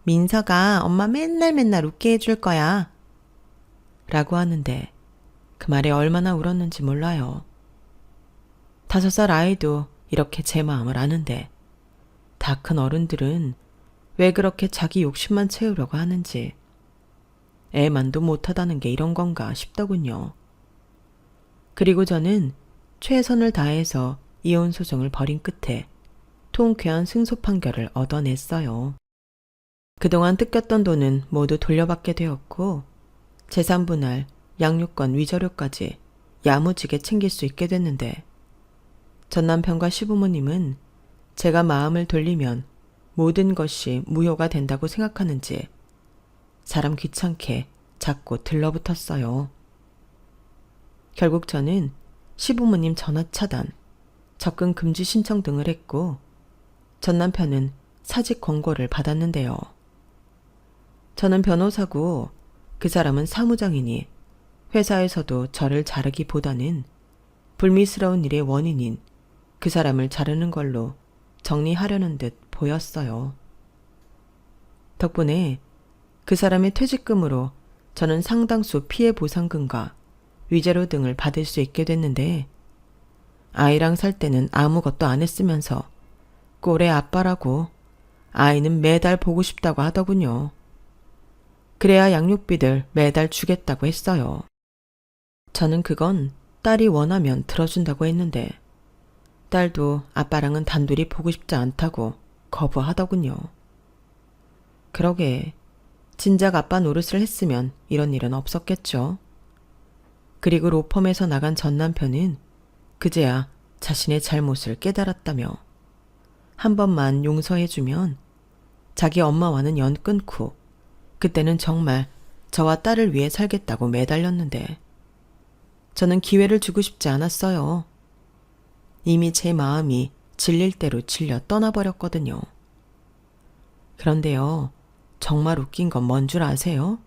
민서가 엄마 맨날 웃게 해줄 거야. 라고 하는데 그 말에 얼마나 울었는지 몰라요. 5살 아이도 이렇게 제 마음을 아는데 다 큰 어른들은 왜 그렇게 자기 욕심만 채우려고 하는지 애만도 못하다는 게 이런 건가 싶더군요. 그리고 저는 최선을 다해서 이혼 소송을 벌인 끝에 통쾌한 승소 판결을 얻어냈어요. 그동안 뜯겼던 돈은 모두 돌려받게 되었고 재산 분할, 양육권 위자료까지 야무지게 챙길 수 있게 됐는데, 전 남편과 시부모님은 제가 마음을 돌리면 모든 것이 무효가 된다고 생각하는지 사람 귀찮게 자꾸 들러붙었어요. 결국 저는 시부모님 전화 차단, 접근 금지 신청 등을 했고, 전 남편은 사직 권고를 받았는데요. 저는 변호사고 그 사람은 사무장이니 회사에서도 저를 자르기보다는 불미스러운 일의 원인인 그 사람을 자르는 걸로 정리하려는 듯 보였어요. 덕분에 그 사람의 퇴직금으로 저는 상당수 피해 보상금과 위자료 등을 받을 수 있게 됐는데, 아이랑 살 때는 아무것도 안 했으면서 꼴의 아빠라고 아이는 매달 보고 싶다고 하더군요. 그래야 양육비들 매달 주겠다고 했어요. 저는 그건 딸이 원하면 들어준다고 했는데, 딸도 아빠랑은 단둘이 보고 싶지 않다고 거부하더군요. 그러게 진작 아빠 노릇을 했으면 이런 일은 없었겠죠. 그리고 로펌에서 나간 전 남편은 그제야 자신의 잘못을 깨달았다며 한 번만 용서해주면 자기 엄마와는 연 끊고 그때는 정말 저와 딸을 위해 살겠다고 매달렸는데, 저는 기회를 주고 싶지 않았어요. 이미 제 마음이 질릴 대로 질려 떠나버렸거든요. 그런데요, 정말 웃긴 건 뭔 줄 아세요?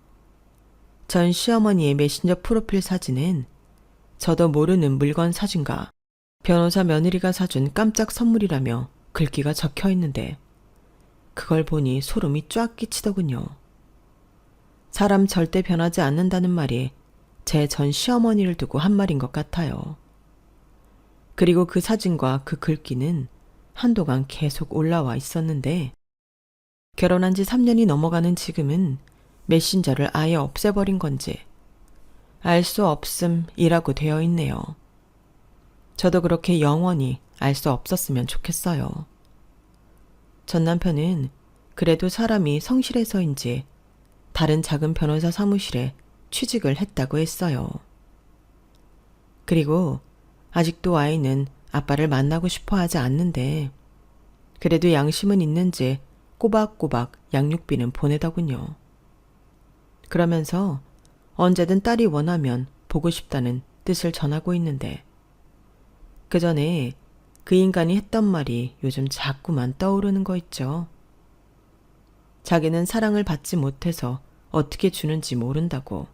전 시어머니의 메신저 프로필 사진엔 저도 모르는 물건 사진과 변호사 며느리가 사준 깜짝 선물이라며 글귀가 적혀 있는데, 그걸 보니 소름이 쫙 끼치더군요. 사람 절대 변하지 않는다는 말이 제 전 시어머니를 두고 한 말인 것 같아요. 그리고 그 사진과 그 글귀는 한동안 계속 올라와 있었는데, 결혼한 지 3년이 넘어가는 지금은 메신저를 아예 없애버린 건지 알 수 없음이라고 되어 있네요. 저도 그렇게 영원히 알 수 없었으면 좋겠어요. 전 남편은 그래도 사람이 성실해서인지 다른 작은 변호사 사무실에 취직을 했다고 했어요. 그리고 아직도 아이는 아빠를 만나고 싶어 하지 않는데, 그래도 양심은 있는지 꼬박꼬박 양육비는 보내더군요. 그러면서 언제든 딸이 원하면 보고 싶다는 뜻을 전하고 있는데, 그 전에 그 인간이 했던 말이 요즘 자꾸만 떠오르는 거 있죠. 자기는 사랑을 받지 못해서 어떻게 주는지 모른다고.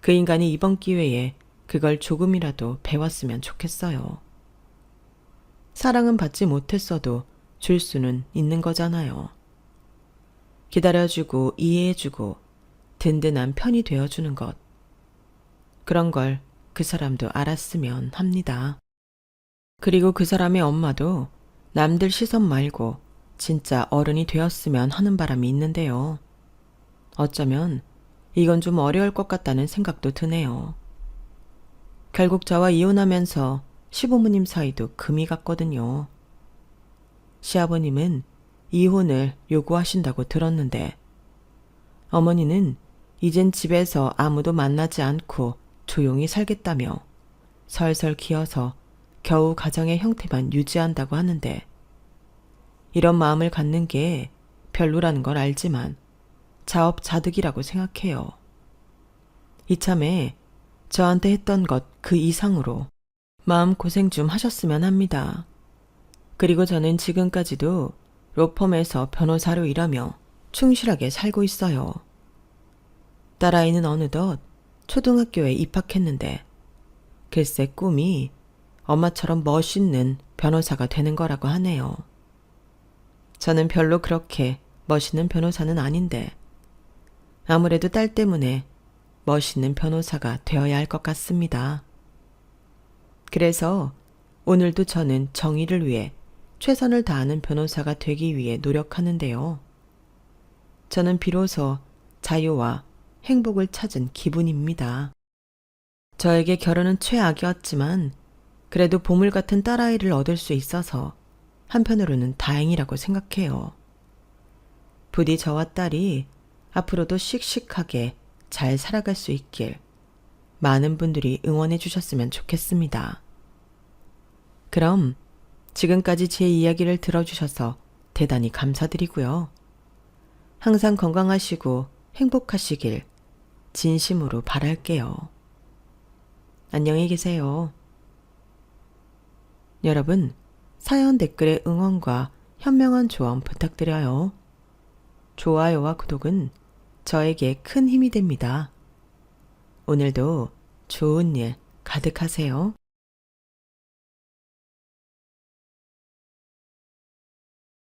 그 인간이 이번 기회에 그걸 조금이라도 배웠으면 좋겠어요. 사랑은 받지 못했어도 줄 수는 있는 거잖아요. 기다려주고 이해해주고 든든한 편이 되어주는 것. 그런 걸 그 사람도 알았으면 합니다. 그리고 그 사람의 엄마도 남들 시선 말고 진짜 어른이 되었으면 하는 바람이 있는데요. 어쩌면 이건 좀 어려울 것 같다는 생각도 드네요. 결국 저와 이혼하면서 시부모님 사이도 금이 갔거든요. 시아버님은 이혼을 요구하신다고 들었는데, 어머니는 이젠 집에서 아무도 만나지 않고 조용히 살겠다며 설설 기어서 겨우 가정의 형태만 유지한다고 하는데, 이런 마음을 갖는 게 별로라는 걸 알지만 자업자득이라고 생각해요. 이참에 저한테 했던 것 그 이상으로 마음고생 좀 하셨으면 합니다. 그리고 저는 지금까지도 로펌에서 변호사로 일하며 충실하게 살고 있어요. 딸아이는 어느덧 초등학교에 입학했는데, 글쎄 꿈이 엄마처럼 멋있는 변호사가 되는 거라고 하네요. 저는 별로 그렇게 멋있는 변호사는 아닌데, 아무래도 딸 때문에 멋있는 변호사가 되어야 할 것 같습니다. 그래서 오늘도 저는 정의를 위해 최선을 다하는 변호사가 되기 위해 노력하는데요. 저는 비로소 자유와 행복을 찾은 기분입니다. 저에게 결혼은 최악이었지만 그래도 보물 같은 딸아이를 얻을 수 있어서 한편으로는 다행이라고 생각해요. 부디 저와 딸이 앞으로도 씩씩하게 잘 살아갈 수 있길 많은 분들이 응원해 주셨으면 좋겠습니다. 그럼 지금까지 제 이야기를 들어주셔서 대단히 감사드리고요. 항상 건강하시고 행복하시길 진심으로 바랄게요. 안녕히 계세요. 여러분, 사연 댓글에 응원과 현명한 조언 부탁드려요. 좋아요와 구독은 저에게 큰 힘이 됩니다. 오늘도 좋은 일 가득하세요.